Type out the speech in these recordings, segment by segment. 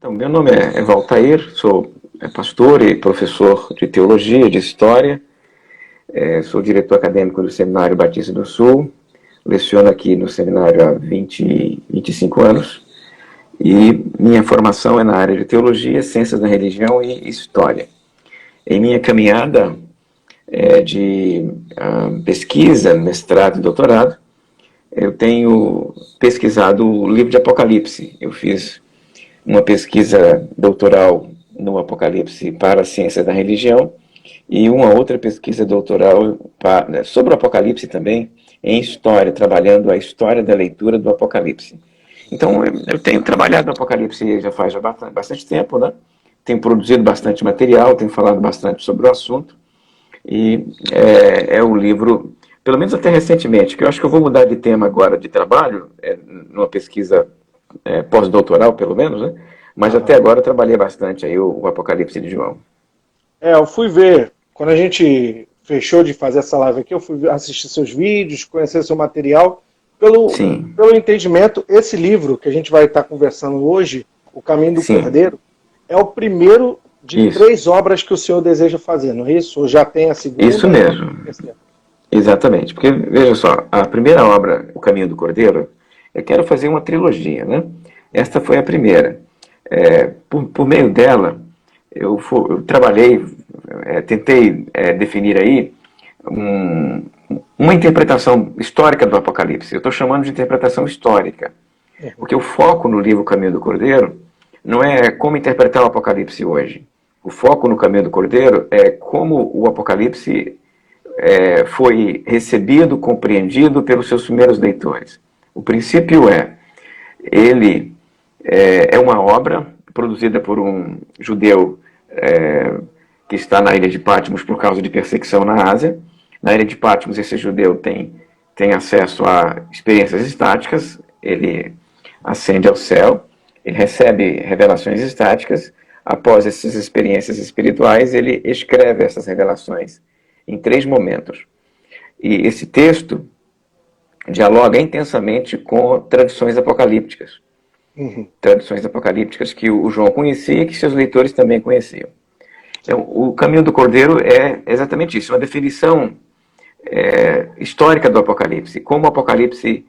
Então, meu nome é Valtair, sou pastor e professor de teologia, de história, sou diretor acadêmico do Seminário Batista do Sul, leciono aqui no seminário há 25 anos, e minha formação é na área de teologia, ciências da religião e história. Em minha caminhada de pesquisa, mestrado e doutorado, eu tenho pesquisado o livro de Apocalipse. Eu fiz uma pesquisa doutoral no Apocalipse para a ciência da religião e uma outra pesquisa doutoral sobre o Apocalipse também, em história, trabalhando a história da leitura do Apocalipse. Então, eu tenho trabalhado no Apocalipse já faz bastante tempo, né? Tenho produzido bastante material, tenho falado bastante sobre o assunto, e é um livro, pelo menos até recentemente, que eu acho que eu vou mudar de tema agora de trabalho, numa pesquisa pós-doutoral, pelo menos, né? Mas até agora eu trabalhei bastante aí o Apocalipse de João. Eu fui ver, quando a gente fechou de fazer essa live aqui, eu fui assistir seus vídeos, conhecer seu material. Sim, Pelo entendimento, esse livro que a gente vai estar conversando hoje, O Caminho do sim, Cordeiro, é o primeiro de isso. 3 obras que o senhor deseja fazer, não é isso? Ou já tem a Isso segunda? mesmo, exatamente. Porque, veja só, a primeira obra, O Caminho do Cordeiro, eu quero fazer uma trilogia, né? Esta foi a primeira. Por meio dela, eu trabalhei, tentei definir aí uma interpretação histórica do Apocalipse. Eu estou chamando de interpretação histórica, porque o foco no livro Caminho do Cordeiro não é como interpretar o Apocalipse hoje. O foco no Caminho do Cordeiro é como o Apocalipse foi recebido, compreendido pelos seus primeiros leitores. O princípio ele é uma obra produzida por um judeu que está na ilha de Patmos por causa de perseguição na Ásia. Na ilha de Patmos, esse judeu tem acesso a experiências estáticas, ele ascende ao céu, ele recebe revelações estáticas. Após essas experiências espirituais, ele escreve essas revelações em 3 momentos. E esse texto dialoga intensamente com tradições apocalípticas. Tradições apocalípticas que o João conhecia e que seus leitores também conheciam. Então, o Caminho do Cordeiro é exatamente isso, uma definição histórica do Apocalipse, como o Apocalipse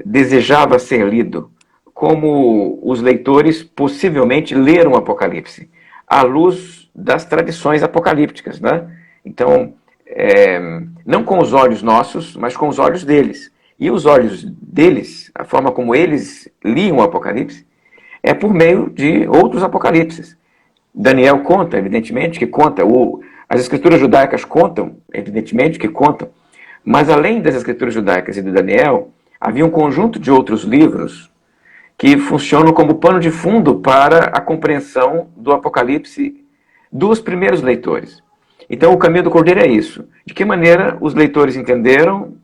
desejava ser lido, como os leitores possivelmente leram o Apocalipse, à luz das tradições apocalípticas, né? Então, não com os olhos nossos, mas com os olhos deles. E os olhos deles, a forma como eles liam o Apocalipse, é por meio de outros apocalipses. Daniel conta, evidentemente, que conta, as escrituras judaicas contam, evidentemente, que contam, mas além das escrituras judaicas e do Daniel, havia um conjunto de outros livros que funcionam como pano de fundo para a compreensão do Apocalipse dos primeiros leitores. Então, o Caminho do Cordeiro é isso. De que maneira os leitores entenderam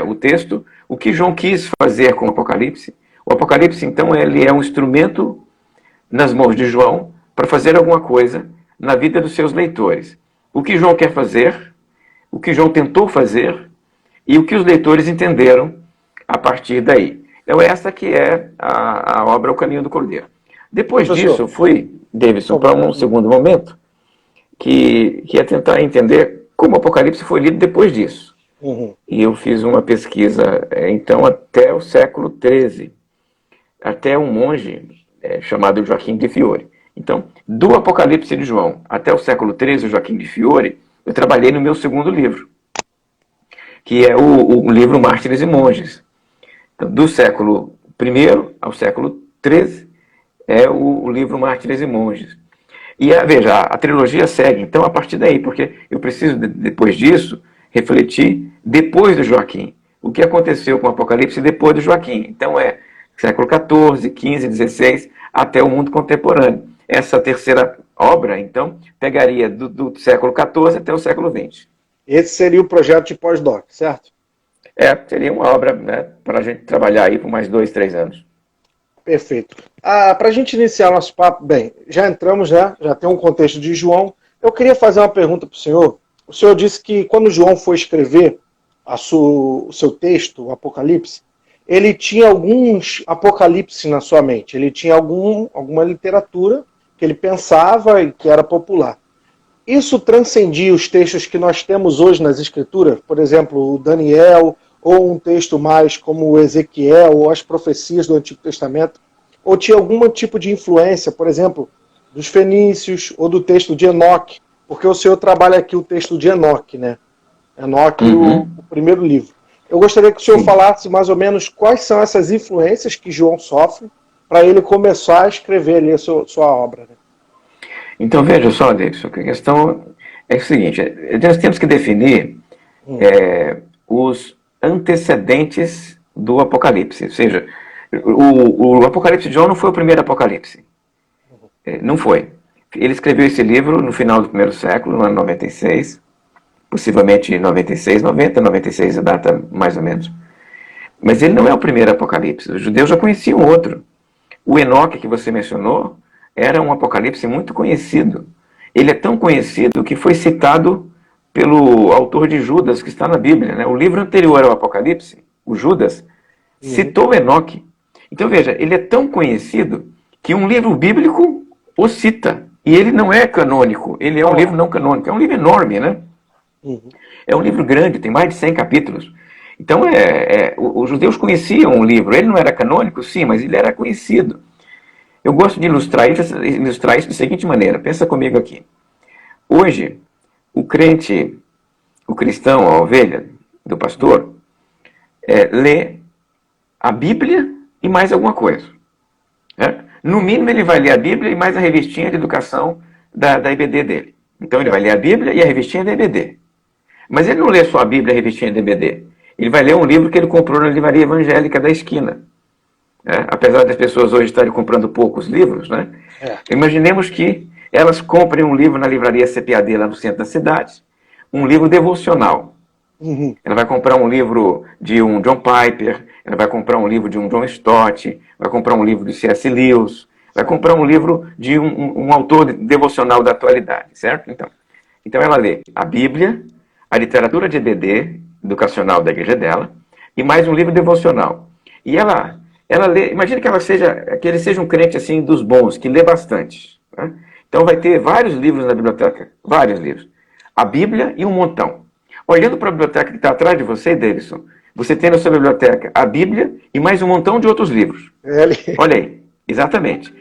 o texto, o que João quis fazer com o Apocalipse. O Apocalipse, então, ele é um instrumento nas mãos de João para fazer alguma coisa na vida dos seus leitores. O que João quer fazer, o que João tentou fazer e o que os leitores entenderam a partir daí. Então, essa que é a obra O Caminho do Cordeiro. Depois disso, eu fui, Davidson, para um segundo momento, que é tentar entender como o Apocalipse foi lido depois disso. E eu fiz uma pesquisa, então, até o século XIII, até um monge chamado Joaquim de Fiore. Então, do Apocalipse de João até o século XIII, o Joaquim de Fiore, eu trabalhei no meu segundo livro, que é o livro Mártires e Monges. Então, do século I ao século XIII é o livro Mártires e Monges. E veja, a trilogia segue, então, a partir daí, porque eu preciso, depois disso, refletir depois do Joaquim. O que aconteceu com o Apocalipse depois do Joaquim. Então, século XIV, XV, XVI, até o mundo contemporâneo. Essa terceira obra, então, pegaria do século XIV até o século XX. Esse seria o projeto de pós-doc, certo? Seria uma obra, né, para a gente trabalhar aí por mais 2, 3 anos. Perfeito. Para a gente iniciar nosso papo, bem, já entramos, né? Já tem um contexto de João. Eu queria fazer uma pergunta para o senhor. O senhor disse que quando João foi escrever o seu texto, o Apocalipse, ele tinha alguns apocalipse na sua mente, ele tinha alguma literatura que ele pensava e que era popular. Isso transcendia os textos que nós temos hoje nas Escrituras, por exemplo, o Daniel, ou um texto mais como o Ezequiel, ou as profecias do Antigo Testamento, ou tinha algum tipo de influência, por exemplo, dos fenícios, ou do texto de Enoque, porque o senhor trabalha aqui o texto de Enoque, né? Enoque, Uhum. o primeiro livro. Eu gostaria que o senhor Sim. falasse mais ou menos quais são essas influências que João sofre para ele começar a escrever ali a sua obra. Né? Então veja só, Davidson, que a questão é o seguinte, nós temos que definir Hum, os antecedentes do Apocalipse. Ou seja, o Apocalipse de João não foi o primeiro Apocalipse. Não foi. Ele escreveu esse livro no final do primeiro século, no ano 96, possivelmente 96, 90, 96 a data mais ou menos. Mas ele não é o primeiro Apocalipse. Os judeus já conheciam outro. O Enoque que você mencionou era um Apocalipse muito conhecido. Ele é tão conhecido que foi citado pelo autor de Judas, que está na Bíblia. Né? O livro anterior ao Apocalipse, o Judas, uhum. citou Enoque. Então veja, ele é tão conhecido que um livro bíblico o cita. E ele não é canônico, ele é um livro não canônico. É um livro enorme, né? Uhum. É um livro grande, tem mais de 100 capítulos. Então, os judeus conheciam o livro. Ele não era canônico, sim, mas ele era conhecido. Eu gosto de ilustrar isso da seguinte maneira. Pensa comigo aqui. Hoje, o crente, o cristão, a ovelha do pastor, lê a Bíblia e mais alguma coisa. Né? No mínimo, ele vai ler a Bíblia e mais a revistinha de educação da IBD dele. Então, ele vai ler a Bíblia e a revistinha da IBD. Mas ele não lê só a Bíblia e a revistinha da IBD. Ele vai ler um livro que ele comprou na livraria evangélica da esquina. Né? Apesar das pessoas hoje estarem comprando poucos livros, né? É. Imaginemos que elas comprem um livro na livraria CPAD lá no centro da cidade, um livro devocional. Uhum. Ela vai comprar um livro de um John Piper, ela vai comprar um livro de um John Stott, vai comprar um livro de C.S. Lewis, vai comprar um livro de um autor devocional da atualidade, certo? Então ela lê a Bíblia, a literatura de EBD, educacional da igreja dela, e mais um livro devocional. E ela lê, imagina que ele seja um crente assim dos bons, que lê bastante. Né? Então vai ter vários livros na biblioteca, vários livros. A Bíblia e um montão. Olhando para a biblioteca que está atrás de você, Davidson, você tem na sua biblioteca a Bíblia e mais um montão de outros livros. Olha aí, exatamente.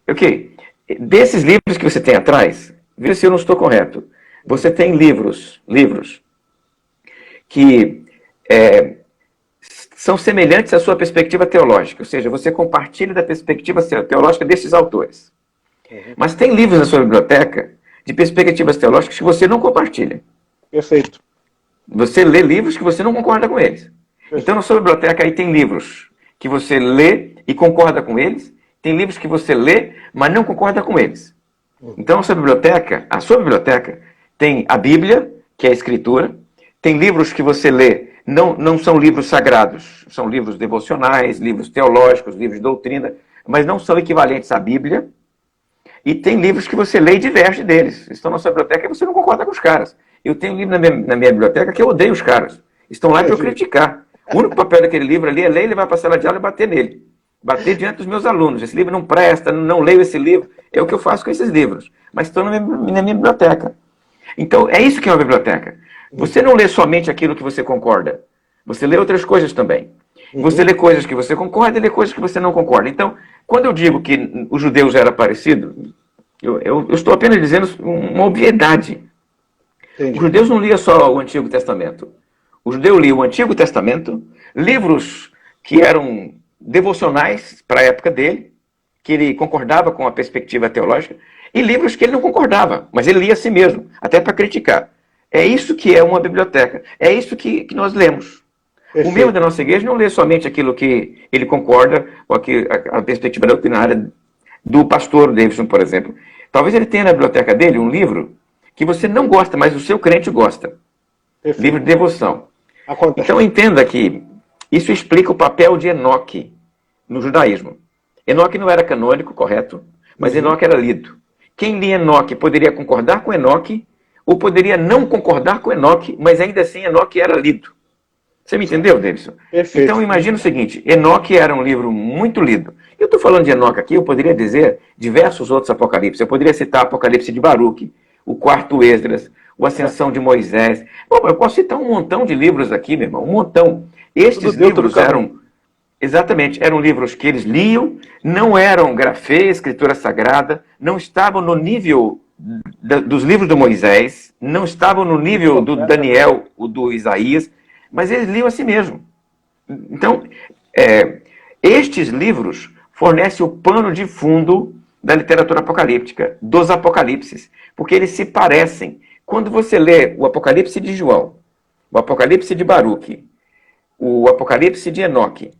Ok, desses livros que você tem atrás, veja se eu não estou correto. Você tem livros que são semelhantes à sua perspectiva teológica, ou seja, você compartilha da perspectiva teológica desses autores. Uhum. Mas tem livros na sua biblioteca de perspectivas teológicas que você não compartilha. Perfeito. Você lê livros que você não concorda com eles. Então, na sua biblioteca aí tem livros que você lê e concorda com eles, tem livros que você lê, mas não concorda com eles. Então, a sua biblioteca tem a Bíblia, que é a Escritura, tem livros que você lê, não são livros sagrados, são livros devocionais, livros teológicos, livros de doutrina, mas não são equivalentes à Bíblia, e tem livros que você lê e diverge deles. Estão na sua biblioteca e você não concorda com os caras. Eu tenho um livro na minha biblioteca que eu odeio os caras. Estão lá para eu criticar. O único papel daquele livro ali é ler, levar para a sala de aula e bater nele. Bater diante dos meus alunos. Esse livro não presta, não leio esse livro. É o que eu faço com esses livros. Mas estão na minha biblioteca. Então, é isso que é uma biblioteca. Você não lê somente aquilo que você concorda. Você lê outras coisas também. Você lê coisas que você concorda e lê coisas que você não concorda. Então, quando eu digo que os judeus eram parecidos, eu estou apenas dizendo uma obviedade. Entendi. Os judeus não liam só o Antigo Testamento. O judeu lia o Antigo Testamento, livros que eram devocionais para a época dele, que ele concordava com a perspectiva teológica, e livros que ele não concordava, mas ele lia a si mesmo, até para criticar. É isso que é uma biblioteca. É isso que nós lemos. Perfeito. O membro da nossa igreja não lê somente aquilo que ele concorda, ou a perspectiva doutrinária do pastor Davidson, por exemplo. Talvez ele tenha na biblioteca dele um livro que você não gosta, mas o seu crente gosta. Perfeito. Livro de devoção. Acontece. Então entenda que isso explica o papel de Enoque no judaísmo. Enoque não era canônico, correto? Mas Enoque era lido. Quem lia Enoque poderia concordar com Enoque, ou poderia não concordar com Enoque, mas ainda assim Enoque era lido. Você me entendeu, Davidson? Perfeito. Então imagina o seguinte, Enoque era um livro muito lido. Eu estou falando de Enoque aqui, eu poderia dizer diversos outros apocalipses. Eu poderia citar Apocalipse de Baruque, o quarto Esdras, o Ascensão de Moisés. Bom, eu posso citar um montão de livros aqui, meu irmão, um montão. Estes livros exatamente, eram livros que eles liam, não eram grafia, escritura sagrada, não estavam no nível dos livros do Moisés, não estavam no nível do Daniel, o do Isaías, mas eles liam a si mesmo. Então, estes livros fornecem o pano de fundo da literatura apocalíptica, dos apocalipses, porque eles se parecem. Quando você lê o Apocalipse de João, o Apocalipse de Baruque, o Apocalipse de Enoque,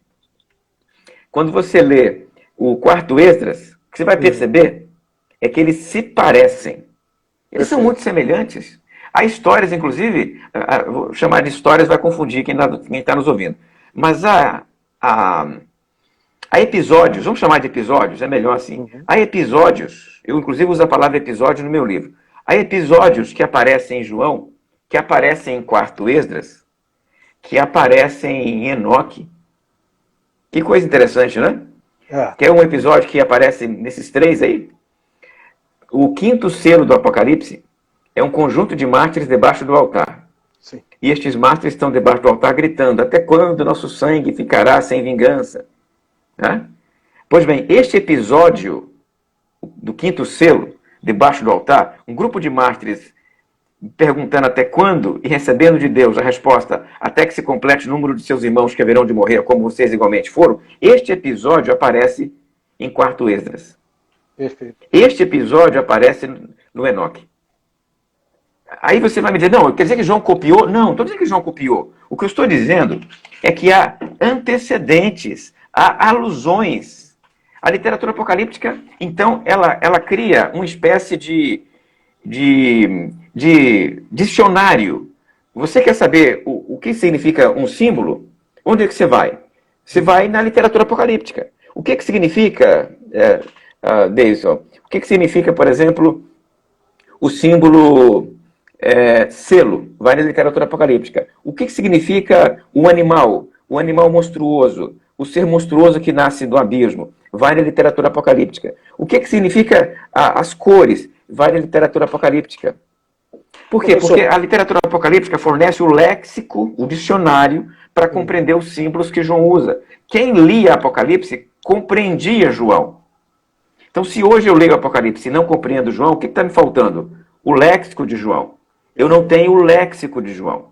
quando você lê o quarto Esdras, o que você vai perceber é que eles se parecem. Eles são muito semelhantes. Há histórias, inclusive, vou chamar de histórias, vai confundir quem está nos ouvindo. Mas há episódios, vamos chamar de episódios, é melhor assim. Há episódios, eu inclusive uso a palavra episódio no meu livro. Há episódios que aparecem em João, que aparecem em quarto Esdras, que aparecem em Enoque. Que coisa interessante, né? Que é um episódio que aparece nesses três aí. O quinto selo do Apocalipse é um conjunto de mártires debaixo do altar. Sim. E estes mártires estão debaixo do altar gritando: até quando nosso sangue ficará sem vingança? Né? Pois bem, este episódio do quinto selo, debaixo do altar, um grupo de mártires perguntando até quando e recebendo de Deus a resposta até que se complete o número de seus irmãos que haverão de morrer, como vocês igualmente foram, este episódio aparece em quarto Esdras. Perfeito. Este episódio aparece no Enoque. Aí você vai me dizer, não, quer dizer que João copiou? Não, não estou dizendo que João copiou. O que eu estou dizendo é que há antecedentes, há alusões. A literatura apocalíptica, então, ela cria uma espécie de dicionário. Você quer saber o que significa um símbolo? Onde é que você vai? Você vai na literatura apocalíptica. O que significa, Davidson? O que significa, por exemplo, o símbolo selo? Vai na literatura apocalíptica. O que significa o animal monstruoso? O ser monstruoso que nasce do abismo? Vai na literatura apocalíptica. O que significa as cores? Vai na literatura apocalíptica. Por quê? Porque a literatura apocalíptica fornece o léxico, o dicionário, para compreender os símbolos que João usa. Quem lia Apocalipse compreendia João. Então, se hoje eu leio Apocalipse e não compreendo João, o que está me faltando? O léxico de João. Eu não tenho o léxico de João.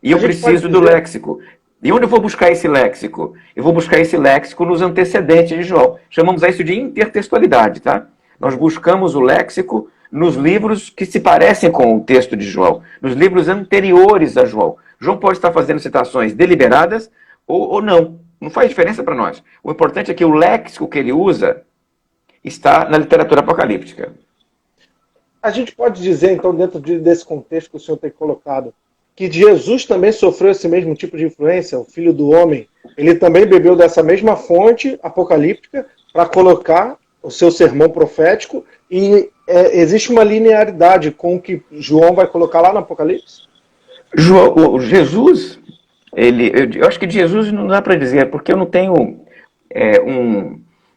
E eu preciso do léxico. E onde eu vou buscar esse léxico? Eu vou buscar esse léxico nos antecedentes de João. Chamamos isso de intertextualidade, tá? Nós buscamos o léxico nos livros que se parecem com o texto de João, nos livros anteriores a João. João pode estar fazendo citações deliberadas ou não. Não faz diferença para nós. O importante é que o léxico que ele usa está na literatura apocalíptica. A gente pode dizer, então, dentro desse contexto que o senhor tem colocado, que Jesus também sofreu esse mesmo tipo de influência, o Filho do Homem. Ele também bebeu dessa mesma fonte apocalíptica para colocar o seu sermão profético e existe uma linearidade com o que João vai colocar lá no Apocalipse? Jesus, eu acho que de Jesus não dá para dizer, porque eu não tenho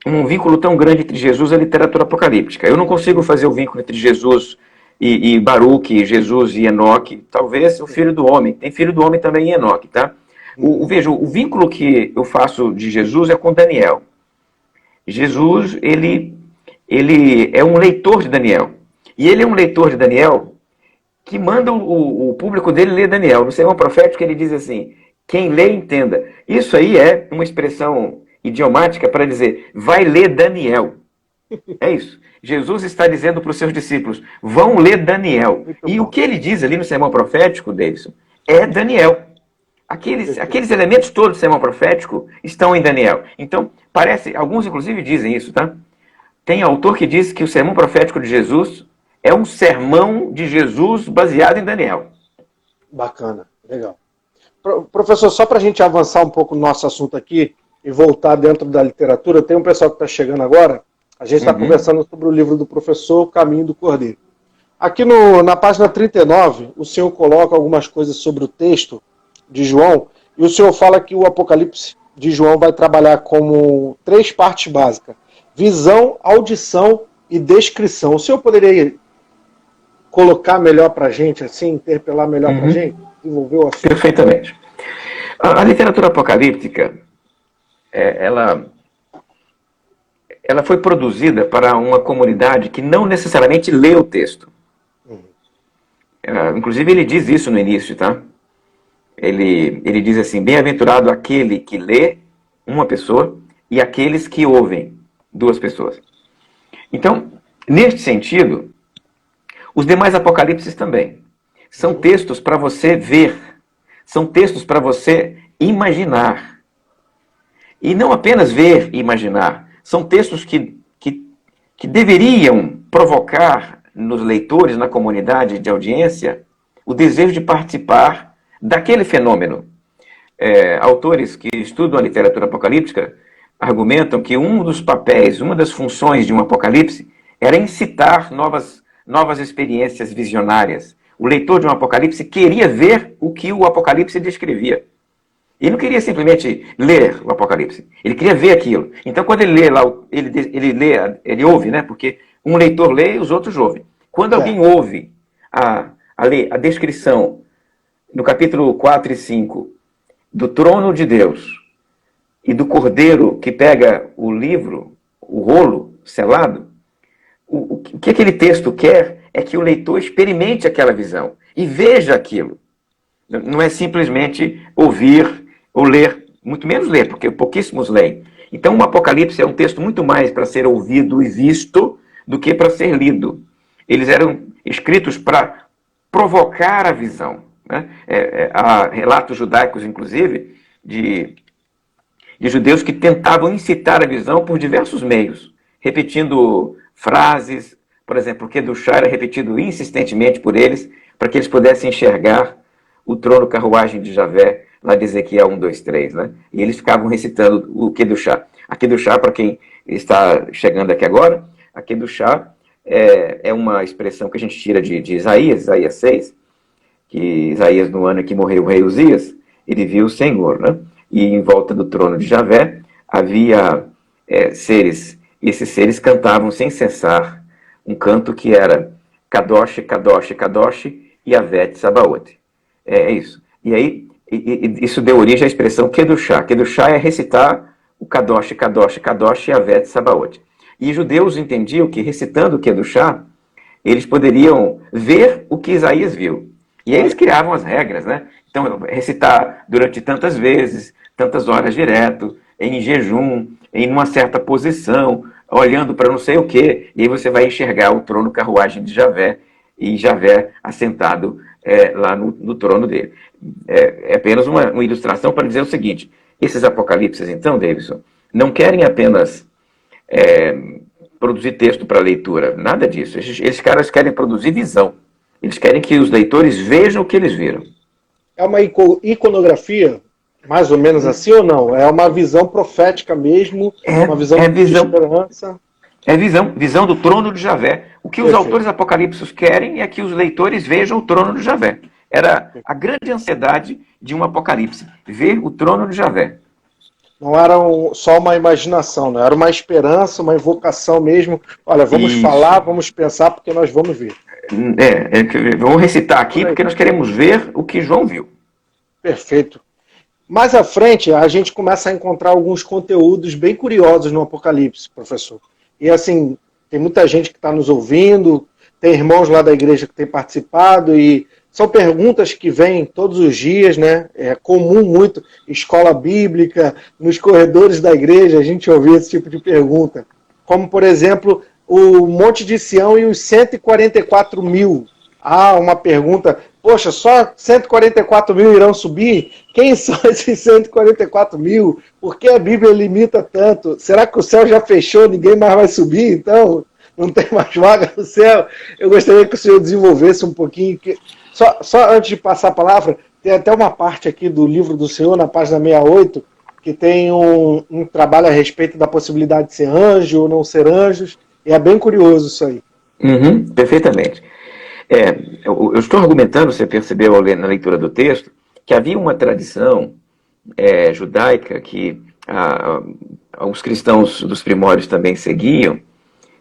um vínculo tão grande entre Jesus e a literatura apocalíptica. Eu não consigo fazer o vínculo entre Jesus e Baruque, Jesus e Enoque, talvez o Filho do Homem. Tem Filho do Homem também em Enoque, tá? Veja, o vínculo que eu faço de Jesus é com Daniel. Jesus, ele é um leitor de Daniel. E ele é um leitor de Daniel que manda o público dele ler Daniel. No sermão profético ele diz assim, quem lê, entenda. Isso aí é uma expressão idiomática para dizer, vai ler Daniel. É isso. Jesus está dizendo para os seus discípulos, vão ler Daniel. E o que ele diz ali no sermão profético, Davidson, é Daniel. Aqueles elementos todos do sermão profético estão em Daniel. Então, parece, alguns inclusive dizem isso, tá? Tem autor que diz que o sermão profético de Jesus é um sermão de Jesus baseado em Daniel. Bacana, legal. Professor, só para a gente avançar um pouco no nosso assunto aqui e voltar dentro da literatura, tem um pessoal que está chegando agora, a gente está conversando sobre o livro do professor, O Caminho do Cordeiro. Aqui na página 39, o senhor coloca algumas coisas sobre o texto de João, E o senhor fala que o Apocalipse de João vai trabalhar como 3 partes básicas: visão, audição e descrição. O senhor poderia colocar melhor para a gente, assim, interpelar melhor para a gente? Desenvolver o assunto? Perfeitamente. A literatura apocalíptica, ela foi produzida para uma comunidade que não necessariamente lê o texto. Inclusive ele diz isso no início, tá? Ele diz assim: bem-aventurado aquele que lê, uma pessoa, e aqueles que ouvem, 2 pessoas. Então, neste sentido, os demais apocalipses também são textos para você ver, são textos para você imaginar. E não apenas ver e imaginar, são textos que deveriam provocar nos leitores, na comunidade de audiência, o desejo de participar daquele fenômeno. Autores que estudam a literatura apocalíptica argumentam que um dos papéis, uma das funções de um apocalipse era incitar novas experiências visionárias. O leitor de um apocalipse queria ver o que o apocalipse descrevia. Ele não queria simplesmente ler o Apocalipse, ele queria ver aquilo. Então, quando ele lê lá, ele ouve, né? Porque um leitor lê e os outros ouvem. Quando alguém ouve a descrição no capítulo 4 e 5 do trono de Deus e do cordeiro que pega o livro, o rolo selado, o que aquele texto quer é que o leitor experimente aquela visão e veja aquilo. Não é simplesmente ouvir ou ler, muito menos ler, porque pouquíssimos leem. Então, o Apocalipse é um texto muito mais para ser ouvido e visto do que para ser lido. Eles eram escritos para provocar a visão, né? Há relatos judaicos, inclusive, de judeus que tentavam incitar a visão por diversos meios, repetindo frases. Por exemplo, o Kedushá era repetido insistentemente por eles, para que eles pudessem enxergar o trono carruagem de Javé, lá de Ezequiel 1, 2, 3, né? E eles ficavam recitando o Kedushá. A Kedushá, para quem está chegando aqui agora, a Kedushá é uma expressão que a gente tira de Isaías 6, que Isaías, no ano em que morreu o rei Uzias, ele viu o Senhor, né? E em volta do trono de Javé havia seres, e esses seres cantavam sem cessar um canto que era Kadosh, Kadosh, Kadosh, Yavet Sabaoth. É isso. E aí, isso deu origem à expressão Kedushá. Kedushá é recitar o Kadosh, Kadosh, Kadosh, Yavet Sabaoth. E os judeus entendiam que, recitando o Kedushá, eles poderiam ver o que Isaías viu. E aí eles criavam as regras, né? Então, recitar durante tantas vezes, tantas horas direto, em jejum, em uma certa posição, olhando para não sei o quê, e aí você vai enxergar o trono carruagem de Javé, e Javé assentado lá no trono dele. É apenas uma ilustração para dizer o seguinte: esses apocalipses, então, Davidson, não querem apenas produzir texto para leitura, nada disso. Esses caras querem produzir visão. Eles querem que os leitores vejam o que eles viram. É uma iconografia, mais ou menos assim, ou não? É uma visão profética mesmo, uma visão de esperança. É visão do trono de Javé. O que os autores apocalípticos querem é que os leitores vejam o trono de Javé. Era a grande ansiedade de um apocalipse, ver o trono de Javé. Não era só uma imaginação, não era uma esperança, uma invocação mesmo. Olha, vamos falar, vamos pensar, porque nós vamos ver. Vamos recitar aqui, porque nós queremos ver o que João viu. Perfeito. Mais à frente, a gente começa a encontrar alguns conteúdos bem curiosos no Apocalipse, professor. E assim, tem muita gente que está nos ouvindo, tem irmãos lá da igreja que têm participado, e são perguntas que vêm todos os dias, né? É comum muito, escola bíblica, nos corredores da igreja, a gente ouvir esse tipo de pergunta. Como, por exemplo, o Monte de Sião e os 144 mil. Uma pergunta: poxa, só 144 mil irão subir? Quem são esses 144 mil? Por que a Bíblia limita tanto? Será que o céu já fechou, ninguém mais vai subir, então? Não tem mais vaga no céu? Eu gostaria que o senhor desenvolvesse um pouquinho. Só antes de passar a palavra, tem até uma parte aqui do livro do senhor, na página 68, que tem um trabalho a respeito da possibilidade de ser anjo ou não ser anjos. E é bem curioso isso aí. Perfeitamente. Eu estou argumentando, você percebeu na leitura do texto, que havia uma tradição judaica que os cristãos dos primórdios também seguiam,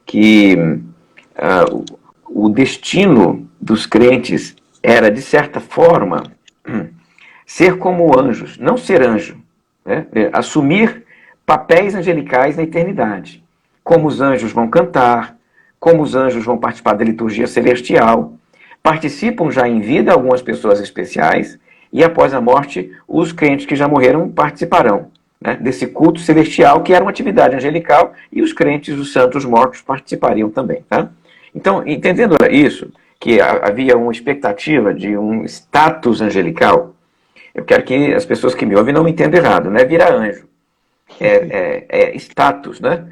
que o destino dos crentes era, de certa forma, ser como anjos, não ser anjo, né? Assumir papéis angelicais na eternidade. Como os anjos vão cantar, como os anjos vão participar da liturgia celestial. Participam já em vida algumas pessoas especiais, e após a morte, os crentes que já morreram participarão, né, desse culto celestial, que era uma atividade angelical, e os crentes, os santos mortos, participariam também. Tá? Então, entendendo isso, que havia uma expectativa de um status angelical, eu quero que as pessoas que me ouvem não me entendam errado, não é virar anjo, é status, né?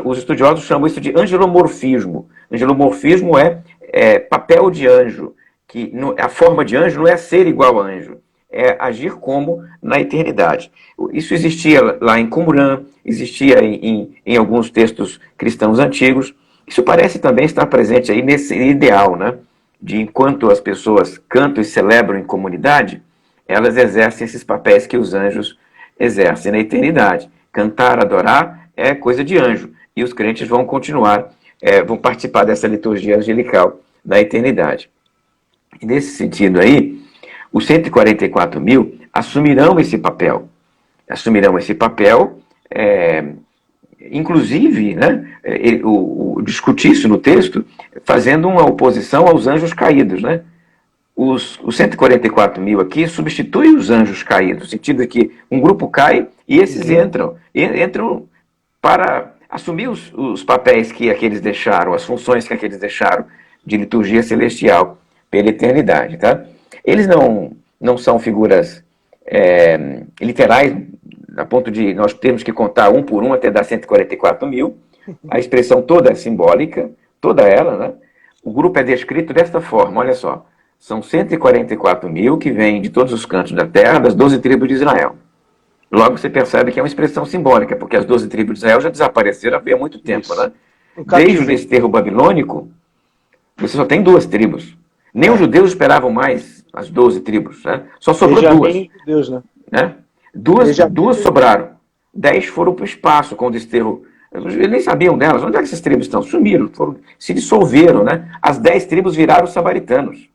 Os estudiosos chamam isso de angelomorfismo. Angelomorfismo é papel de anjo, que a forma de anjo não é ser igual a anjo, é agir como na eternidade. Isso existia lá em Qumran, existia em alguns textos cristãos antigos. Isso parece também estar presente aí nesse ideal, né? De enquanto as pessoas cantam e celebram em comunidade, elas exercem esses papéis que os anjos exercem na eternidade. Cantar, adorar é coisa de anjo, e os crentes vão continuar, vão participar dessa liturgia angelical na eternidade. E nesse sentido aí, os 144 mil assumirão esse papel. Assumirão esse papel, inclusive, né, discutir isso no texto, fazendo uma oposição aos anjos caídos, né? Os 144 mil aqui substituem os anjos caídos, no sentido de que um grupo cai e esses entram para assumir os papéis que aqueles deixaram, as funções que aqueles deixaram de liturgia celestial pela eternidade. Tá? Eles não são figuras literais, a ponto de nós termos que contar um por um até dar 144 mil. A expressão toda é simbólica, toda ela, né? O grupo é descrito desta forma, olha só. São 144 mil que vêm de todos os cantos da terra, das 12 tribos de Israel. Logo você percebe que é uma expressão simbólica, porque as 12 tribos de Israel já desapareceram há muito tempo. Né? Desde o desterro babilônico, você só tem 2 tribos. Nem os judeus esperavam mais as 12 tribos. Né? Só sobrou 2. Judeus, né? Duas sobraram. 10 foram para o espaço com o desterro. Eles nem sabiam delas. Onde é que essas tribos estão? Sumiram, se dissolveram. Né? As 10 tribos viraram os samaritanos.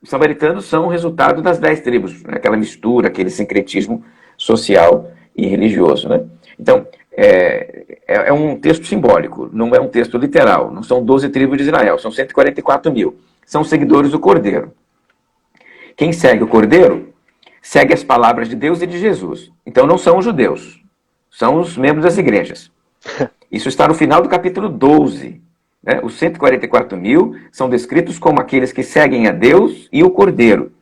Os samaritanos são o resultado das 10 tribos, né? Aquela mistura, aquele sincretismo social e religioso. Né? Então, é um texto simbólico, não é um texto literal. Não são 12 tribos de Israel, são 144 mil. São seguidores do Cordeiro. Quem segue o Cordeiro, segue as palavras de Deus e de Jesus. Então não são os judeus, são os membros das igrejas. Isso está no final do capítulo 12. Né? Os 144 mil são descritos como aqueles que seguem a Deus e o Cordeiro,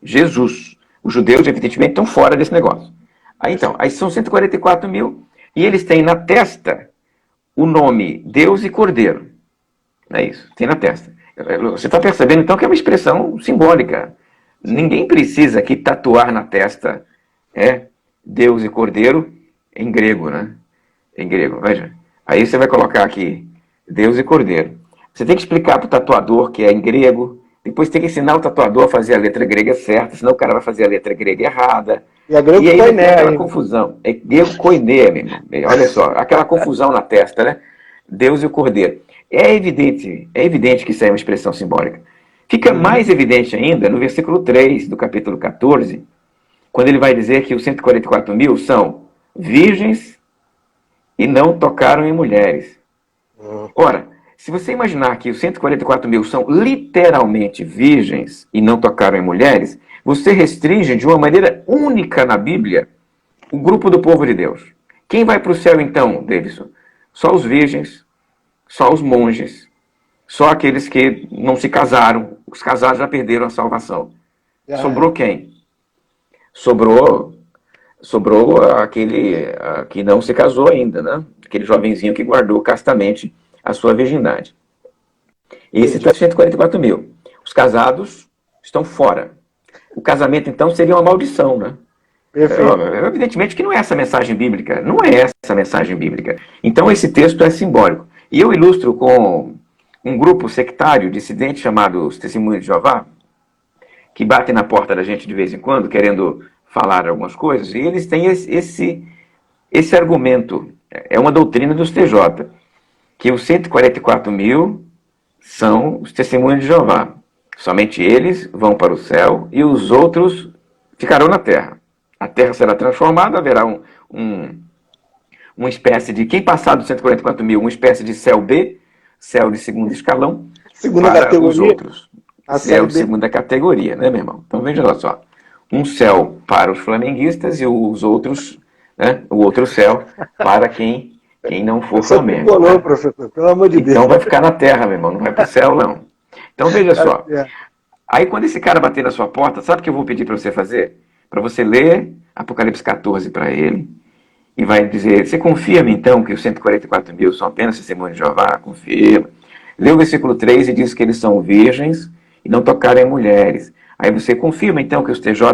Jesus. Os judeus, evidentemente, estão fora desse negócio. Aí são 144 mil e eles têm na testa o nome Deus e Cordeiro. É isso, tem na testa. Você está percebendo, então, que é uma expressão simbólica. Ninguém precisa aqui tatuar na testa Deus e Cordeiro em grego, né? Em grego, veja. Aí você vai colocar aqui Deus e Cordeiro. Você tem que explicar para o tatuador que é em grego, depois tem que ensinar o tatuador a fazer a letra grega certa, senão o cara vai fazer a letra grega errada. E a grego aí koiné, tem aquela confusão. É grego koiné, meu irmão. Olha só, aquela confusão na testa, né? Deus e o Cordeiro. É evidente que isso é uma expressão simbólica. Fica mais evidente ainda no versículo 3 do capítulo 14, quando ele vai dizer que os 144 mil são virgens e não tocaram em mulheres. Ora, se você imaginar que os 144 mil são literalmente virgens e não tocaram em mulheres, você restringe de uma maneira única na Bíblia o grupo do povo de Deus. Quem vai para o céu então, Davidson? Só os virgens, só os monges, só aqueles que não se casaram. Os casados já perderam a salvação. Sobrou quem? Sobrou aquele que não se casou ainda, né? Aquele jovenzinho que guardou castamente a sua virgindade. Esse está 144 mil. Os casados estão fora. O casamento, então, seria uma maldição, né? Evidentemente que não é essa mensagem bíblica. Não é essa mensagem bíblica. Então, esse texto é simbólico. E eu ilustro com um grupo sectário, dissidente, chamado os Testemunhos de Jeová, que batem na porta da gente de vez em quando, querendo falar algumas coisas, e eles têm esse argumento, é uma doutrina dos TJ, que os 144 mil são os testemunhos de Jeová. Somente eles vão para o céu e os outros ficarão na terra. A terra será transformada, haverá uma espécie de, quem passar dos 144 mil, uma espécie de céu B, céu de segundo escalão, Segunda para categoria, os outros. a Céu série de B. segunda categoria, né, meu irmão? Então veja só. Um céu para os flamenguistas e os outros, né, o outro céu para quem não for Você Flamengo. tricolor, Né? professor, pelo amor de Deus. Então vai ficar na terra, meu irmão, não vai para o céu, não. Então veja Tá só. certo. Aí quando esse cara bater na sua porta, sabe o que eu vou pedir para você fazer? Para você ler Apocalipse 14 para ele e vai dizer, você confirma então que os 144 mil são apenas testemunhos de Jeová? Confirma. Lê o versículo 3 e diz que eles são virgens e não tocarem mulheres. Aí você confirma então que os TJ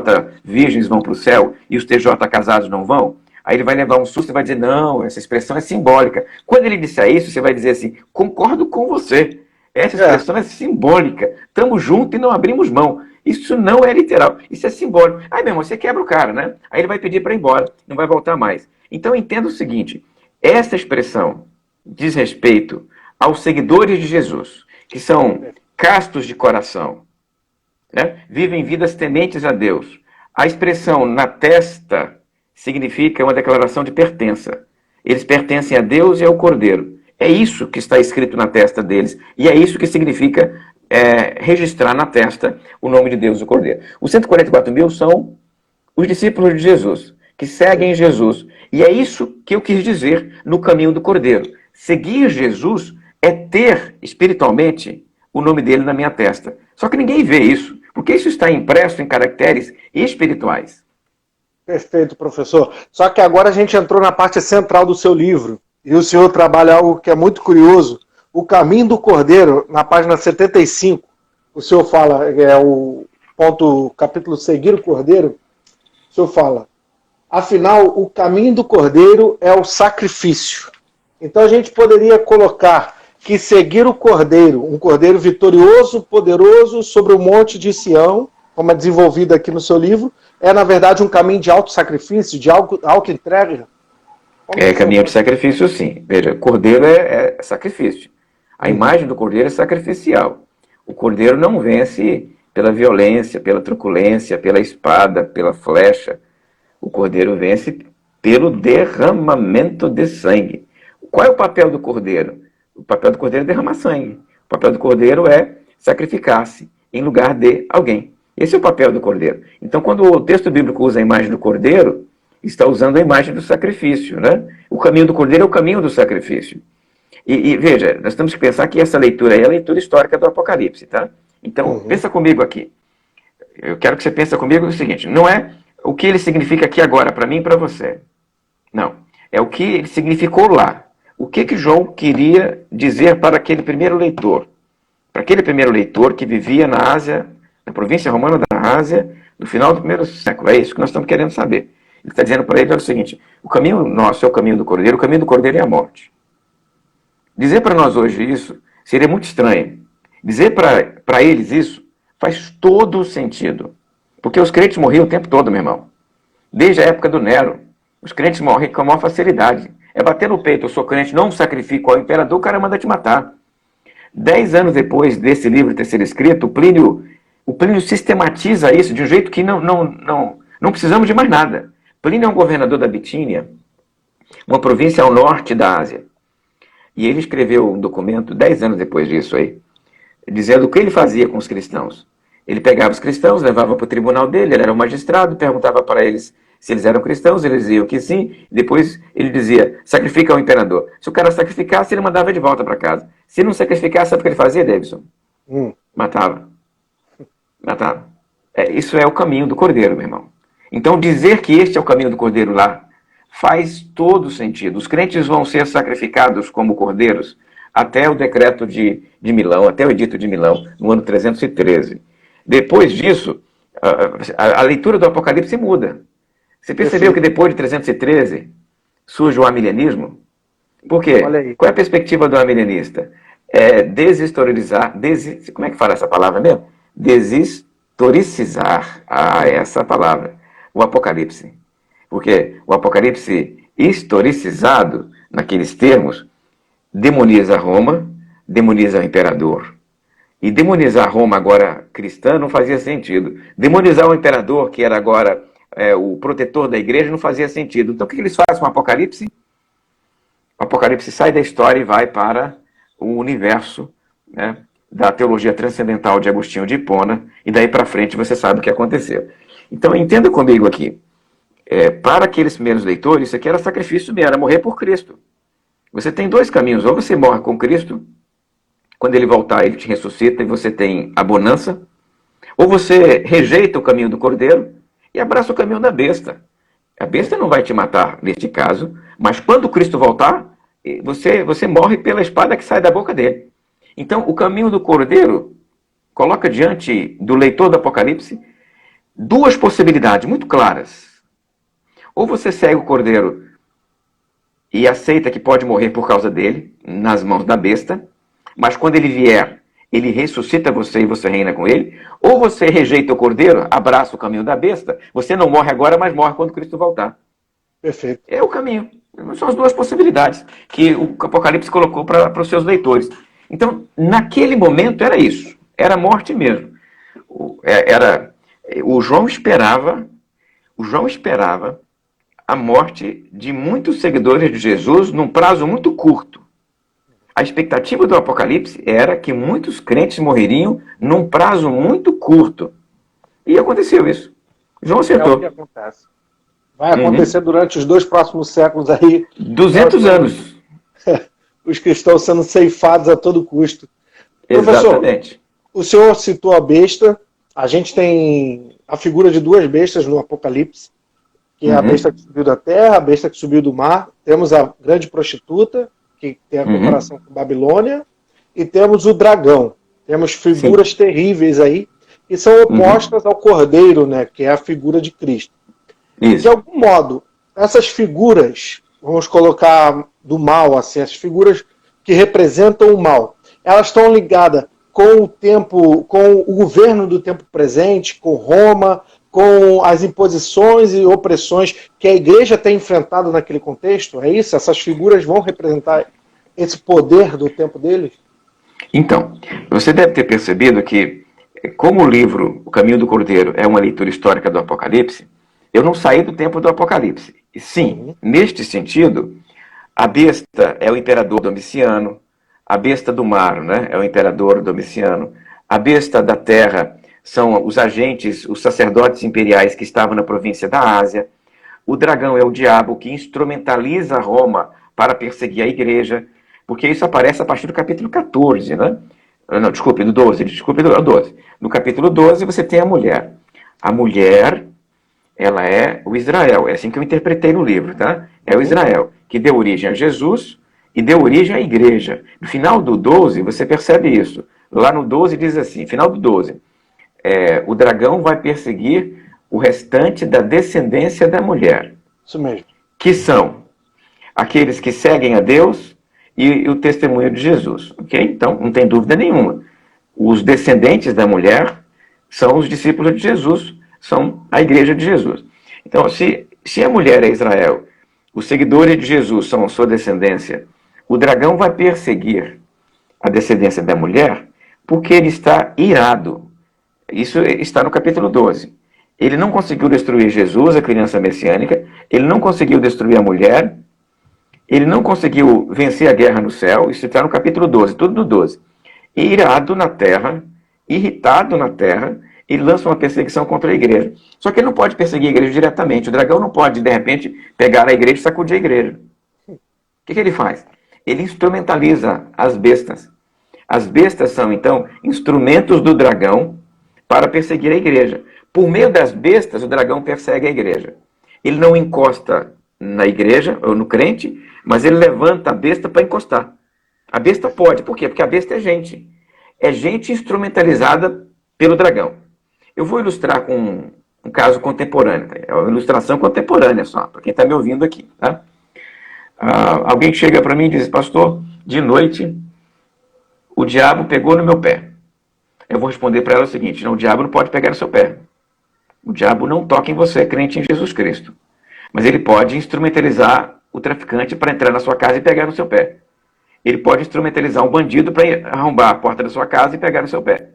virgens vão para o céu e os TJ casados não vão? Aí ele vai levar um susto e vai dizer, não, essa expressão é simbólica. Quando ele disser isso, você vai dizer assim, concordo com você. Essa É, expressão é simbólica. Estamos juntos e não abrimos mão. Isso não é literal, isso é simbólico. Aí, meu irmão, você quebra o cara, né? Aí ele vai pedir para ir embora, não vai voltar mais. Então entenda o seguinte, essa expressão diz respeito aos seguidores de Jesus, que são castos de coração, né? Vivem vidas tementes a Deus. A expressão na testa significa uma declaração de pertença. Eles pertencem a Deus e ao Cordeiro. É isso que está escrito na testa deles. E é isso que significa registrar na testa o nome de Deus e o Cordeiro. Os 144 mil são os discípulos de Jesus, que seguem Jesus. E é isso que eu quis dizer no caminho do Cordeiro. Seguir Jesus é ter espiritualmente o nome dele na minha testa. Só que ninguém vê isso, porque isso está impresso em caracteres espirituais. perfeito, professor. Só que agora a gente entrou na parte central do seu livro. E o senhor trabalha algo que é muito curioso. O Caminho do Cordeiro, na página 75, o senhor fala, é o ponto, capítulo Seguir o Cordeiro, o senhor fala, afinal, o caminho do Cordeiro é o sacrifício. Então a gente poderia colocar que seguir o Cordeiro, um Cordeiro vitorioso, poderoso, sobre o monte de Sião, como é desenvolvido aqui no seu livro, é na verdade um caminho de auto-sacrifício, de auto-entrega. É caminho de sacrifício, sim. Veja, cordeiro é sacrifício. A imagem do cordeiro é sacrificial. O cordeiro não vence pela violência, pela truculência, pela espada, pela flecha. O cordeiro vence pelo derramamento de sangue. Qual é o papel do cordeiro? O papel do cordeiro é derramar sangue. O papel do cordeiro é sacrificar-se em lugar de alguém. Esse é o papel do cordeiro. Então, quando o texto bíblico usa a imagem do cordeiro, está usando a imagem do sacrifício, né? O caminho do cordeiro é o caminho do sacrifício. E veja, nós temos que pensar que essa leitura aí é a leitura histórica do Apocalipse, tá? Então, pensa comigo aqui. Eu quero que você pense comigo o seguinte, não é o que ele significa aqui agora, para mim e para você. Não. É o que ele significou lá. O que João queria dizer para aquele primeiro leitor? Para aquele primeiro leitor que vivia na Ásia, na província romana da Ásia, no final do primeiro século. É isso que nós estamos querendo saber. Ele está dizendo para ele o seguinte, o caminho nosso é o caminho do Cordeiro é a morte. Dizer para nós hoje isso seria muito estranho. Dizer para eles isso faz todo o sentido. Porque os crentes morriam o tempo todo, meu irmão. Desde a época do Nero. Os crentes morrem com a maior facilidade. É bater no peito, eu sou crente, não sacrifico ao imperador, o cara manda te matar. 10 anos depois desse livro ter sido escrito, o Plínio sistematiza isso de um jeito que não precisamos de mais nada. Plínio é um governador da Bitínia, uma província ao norte da Ásia. E ele escreveu um documento 10 anos depois disso aí, dizendo o que ele fazia com os cristãos. Ele pegava os cristãos, levava para o tribunal dele, ele era um magistrado, perguntava para eles se eles eram cristãos, eles diziam que sim, depois ele dizia, sacrifica ao imperador. Se o cara sacrificasse, ele mandava de volta para casa. Se não sacrificasse, sabe o que ele fazia, Davidson? Matava. Matava. Isso é o caminho do Cordeiro, meu irmão. Então dizer que este é o caminho do Cordeiro lá, faz todo sentido. Os crentes vão ser sacrificados como cordeiros até o decreto de Milão, até o edito de Milão, no ano 313. Depois disso, a leitura do Apocalipse muda. Você percebeu que depois de 313 surge o arminianismo? Por quê? Qual é a perspectiva do arminianista? É deshistoricizar, como é que fala essa palavra mesmo? Deshistoricizar, essa palavra. o Apocalipse. Porque o Apocalipse historicizado, naqueles termos, demoniza Roma, demoniza o imperador. E demonizar Roma agora cristã não fazia sentido. Demonizar o imperador, que era agora o protetor da igreja, não fazia sentido. Então o que eles fazem com o Apocalipse? O Apocalipse sai da história e vai para o universo, né, da teologia transcendental de Agostinho de Hipona, e daí para frente você sabe o que aconteceu. Então entenda comigo aqui, para aqueles primeiros leitores, isso aqui era sacrifício mesmo, era morrer por Cristo. Você tem dois caminhos, ou você morre com Cristo, quando ele voltar ele te ressuscita e você tem a bonança, ou você rejeita o caminho do Cordeiro e abraça o caminho da besta. A besta não vai te matar neste caso, mas quando Cristo voltar, você morre pela espada que sai da boca dele. Então, o caminho do Cordeiro coloca diante do leitor do Apocalipse duas possibilidades muito claras. Ou você segue o Cordeiro e aceita que pode morrer por causa dele, nas mãos da besta, mas quando ele vier, ele ressuscita você e você reina com ele. Ou você rejeita o Cordeiro, abraça o caminho da besta, você não morre agora, mas morre quando Cristo voltar. Perfeito. É o caminho. São as duas possibilidades que o Apocalipse colocou para os seus leitores. Então, naquele momento era isso. Era morte mesmo. O João esperava a morte de muitos seguidores de Jesus num prazo muito curto. A expectativa do Apocalipse era que muitos crentes morreriam num prazo muito curto. E aconteceu isso. João acertou. É o que acontece. Vai acontecer durante os 2 próximos séculos aí. 200 anos. Os cristãos sendo ceifados a todo custo. Exatamente. Professor, o senhor citou a besta. A gente tem a figura de 2 bestas no Apocalipse, que é a besta que subiu da terra, a besta que subiu do mar. Temos a grande prostituta, que tem a comparação com Babilônia, e temos o dragão. Temos figuras terríveis aí, que são opostas ao cordeiro, né, que é a figura de Cristo. Isso. De algum modo, essas figuras, vamos colocar do mal, assim, as figuras que representam o mal, elas estão ligadas com o tempo, com o governo do tempo presente, com Roma, com as imposições e opressões que a igreja tem enfrentado naquele contexto? É isso? Essas figuras vão representar esse poder do tempo deles? Então, você deve ter percebido que, como o livro O Caminho do Cordeiro é uma leitura histórica do Apocalipse, eu não saí do tempo do Apocalipse. E sim, neste sentido, a besta é o imperador Domiciano, a besta do mar, né, é o imperador Domiciano, a besta da terra são os agentes, os sacerdotes imperiais que estavam na província da Ásia. O dragão é o diabo que instrumentaliza Roma para perseguir a igreja, porque isso aparece a partir do capítulo 14, né? Não, desculpe, do 12. No capítulo 12 você tem a mulher. A mulher, ela é o Israel, é assim que eu interpretei no livro, tá? É o Israel, que deu origem a Jesus e deu origem à igreja. No final do 12, você percebe isso. Lá no 12 diz assim, final do 12, o dragão vai perseguir o restante da descendência da mulher. Isso mesmo. Que são aqueles que seguem a Deus e o testemunho de Jesus. Ok? Então, não tem dúvida nenhuma. Os descendentes da mulher são os discípulos de Jesus, são a igreja de Jesus. Então, se a mulher é Israel, os seguidores de Jesus são a sua descendência, o dragão vai perseguir a descendência da mulher porque ele está irado. Isso está no capítulo 12. Ele não conseguiu destruir Jesus, a criança messiânica, ele não conseguiu destruir a mulher, ele não conseguiu vencer a guerra no céu, isso está no capítulo 12, tudo no 12. Irado na terra, irritado na terra, ele lança uma perseguição contra a igreja. Só que ele não pode perseguir a igreja diretamente, o dragão não pode, de repente, pegar a igreja e sacudir a igreja. O que ele faz? Ele instrumentaliza as bestas. As bestas são, então, instrumentos do dragão para perseguir a igreja. Por meio das bestas, o dragão persegue a igreja. Ele não encosta na igreja, ou no crente, mas ele levanta a besta para encostar. A besta pode, por quê? Porque a besta é gente. É gente instrumentalizada pelo dragão. Eu vou ilustrar com um caso contemporâneo. É uma ilustração contemporânea só, para quem está me ouvindo aqui. Tá? Alguém chega para mim e diz, pastor, de noite o diabo pegou no meu pé. Eu vou responder para ela o seguinte, não, o diabo não pode pegar no seu pé. O diabo não toca em você, crente em Jesus Cristo. Mas ele pode instrumentalizar o traficante para entrar na sua casa e pegar no seu pé. Ele pode instrumentalizar um bandido para arrombar a porta da sua casa e pegar no seu pé.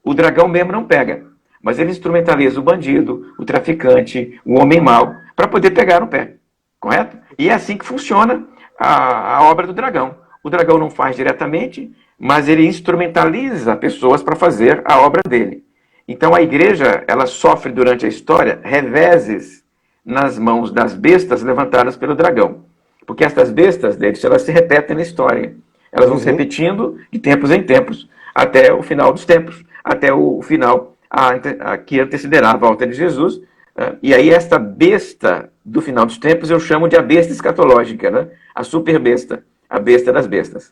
O dragão mesmo não pega, mas ele instrumentaliza o bandido, o traficante, o homem mau, para poder pegar no pé. Correto? E é assim que funciona a obra do dragão. O dragão não faz diretamente, mas ele instrumentaliza pessoas para fazer a obra dele. Então a igreja, ela sofre durante a história reveses nas mãos das bestas levantadas pelo dragão. Porque essas bestas deles, elas se repetem na história. Elas vão se repetindo de tempos em tempos, até o final dos tempos, até o final que antecederá a volta de Jesus. E aí esta besta do final dos tempos eu chamo de a besta escatológica, né? A super besta, a besta das bestas.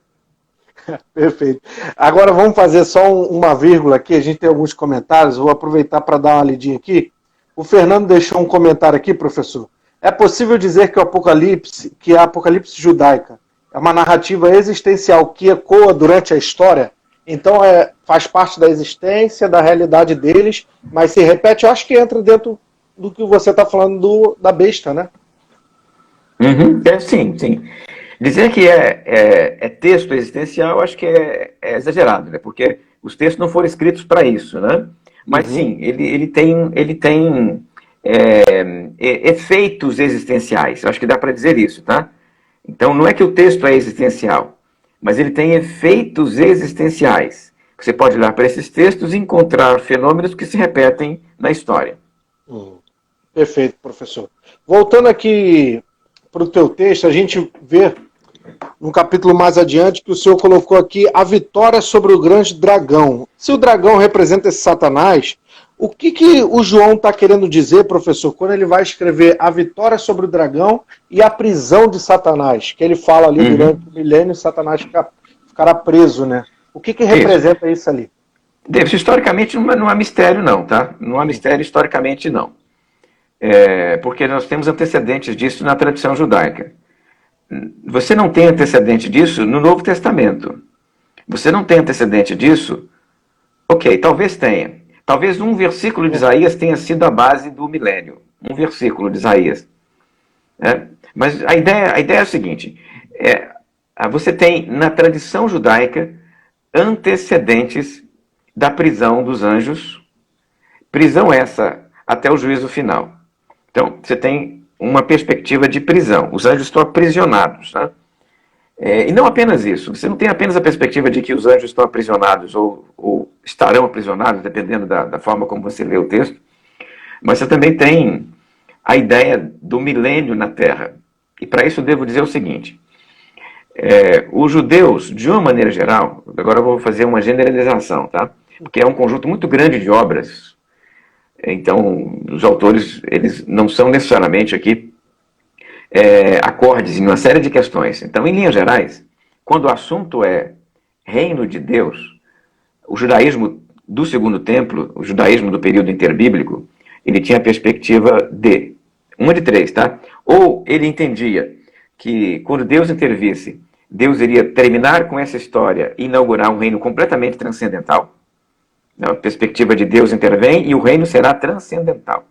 Perfeito. Agora vamos fazer só uma vírgula aqui, a gente tem alguns comentários, vou aproveitar para dar uma lidinha aqui. O Fernando deixou um comentário aqui, professor. É possível dizer que a Apocalipse judaica é uma narrativa existencial que ecoa durante a história? Então faz parte da existência, da realidade deles, mas se repete, eu acho que entra dentro do que você está falando da besta, né? Uhum. Sim, sim. Dizer que é texto existencial, acho que é exagerado, né? Porque os textos não foram escritos para isso, né? Mas sim, ele tem efeitos existenciais. Eu acho que dá para dizer isso, tá? Então não é que o texto é existencial, mas ele tem efeitos existenciais. Você pode olhar para esses textos e encontrar fenômenos que se repetem na história. Perfeito, professor. Voltando aqui para o teu texto, a gente vê no capítulo mais adiante que o senhor colocou aqui a vitória sobre o grande dragão. Se o dragão representa esse Satanás, o que o João está querendo dizer, professor, quando ele vai escrever a vitória sobre o dragão e a prisão de Satanás? Que ele fala ali durante o milênio, Satanás ficará preso, né? O que representa isso ali? Davis, historicamente não há mistério não, tá? Não há mistério historicamente não. Porque nós temos antecedentes disso na tradição judaica. Você não tem antecedente disso no Novo Testamento. Você não tem antecedente disso? Ok, talvez tenha. Talvez um versículo de Isaías tenha sido a base do milênio. Um versículo de Isaías. Mas a ideia é a seguinte. Você tem na tradição judaica antecedentes da prisão dos anjos. Prisão essa até o juízo final. Então, você tem uma perspectiva de prisão. Os anjos estão aprisionados. Tá? E não apenas isso. Você não tem apenas a perspectiva de que os anjos estão aprisionados ou estarão aprisionados, dependendo da forma como você lê o texto. Mas você também tem a ideia do milênio na Terra. E para isso eu devo dizer o seguinte. Os judeus, de uma maneira geral, agora eu vou fazer uma generalização, tá? Porque é um conjunto muito grande de obras. Então, os autores, eles não são necessariamente aqui acordes em uma série de questões. Então, em linhas gerais, quando o assunto é reino de Deus, o judaísmo do Segundo Templo, o judaísmo do período interbíblico, ele tinha a perspectiva de, uma de três, tá? Ou ele entendia que quando Deus intervisse, Deus iria terminar com essa história e inaugurar um reino completamente transcendental. A perspectiva de Deus intervém e o reino será transcendental.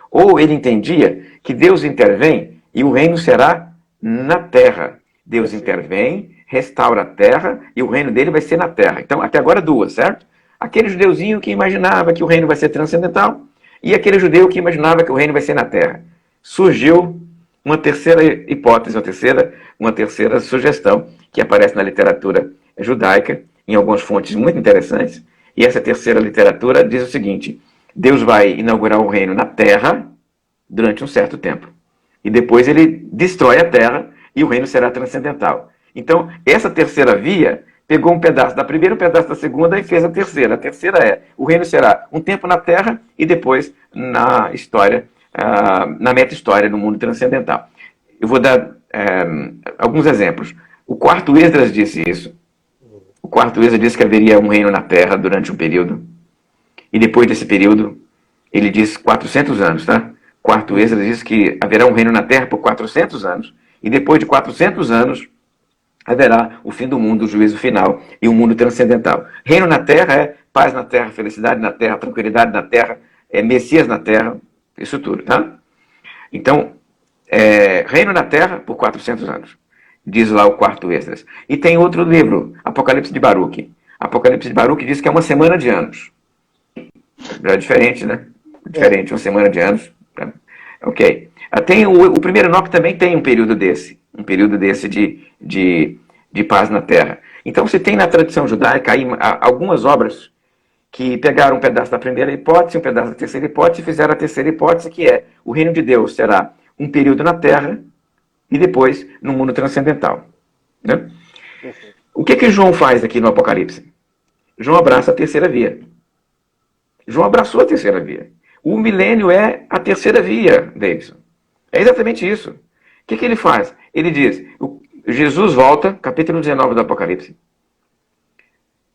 Ou ele entendia que Deus intervém e o reino será na terra. Deus intervém, restaura a terra e o reino dele vai ser na terra. Então, até agora duas, certo? Aquele judeuzinho que imaginava que o reino vai ser transcendental e aquele judeu que imaginava que o reino vai ser na terra. Surgiu uma terceira hipótese, uma terceira sugestão que aparece na literatura judaica, em algumas fontes muito interessantes. E essa terceira literatura diz o seguinte: Deus vai inaugurar o reino na terra durante um certo tempo. E depois ele destrói a terra e o reino será transcendental. Então, essa terceira via pegou um pedaço da primeira, um pedaço da segunda e fez a terceira. A terceira o reino será um tempo na terra e depois na história, na meta-história, no mundo transcendental. Eu vou dar alguns exemplos. O quarto Esdras disse isso. O quarto Esdras disse que haveria um reino na terra durante um período. E depois desse período, ele diz 400 anos, tá? Quarto Esdras diz que haverá um reino na terra por 400 anos. E depois de 400 anos, haverá o fim do mundo, o juízo final e o mundo transcendental. Reino na terra é paz na terra, felicidade na terra, tranquilidade na terra, Messias na terra, isso tudo, tá? Então, reino na terra por 400 anos, diz lá o quarto Esdras. E tem outro livro, Apocalipse de Baruque. Apocalipse de Baruque diz que é uma semana de anos. É diferente, né? Diferente, uma semana de anos. Ok. Tem o primeiro Enoque também tem um período desse de paz na terra. Então você tem na tradição judaica aí algumas obras que pegaram um pedaço da primeira hipótese, um pedaço da terceira hipótese e fizeram a terceira hipótese, que é o reino de Deus será um período na terra e depois no mundo transcendental. Né? O que João faz aqui no Apocalipse? João abraça a terceira via. João abraçou a terceira via. O milênio é a terceira via, Davidson. É exatamente isso. O que ele faz? Ele diz, Jesus volta, capítulo 19 do Apocalipse,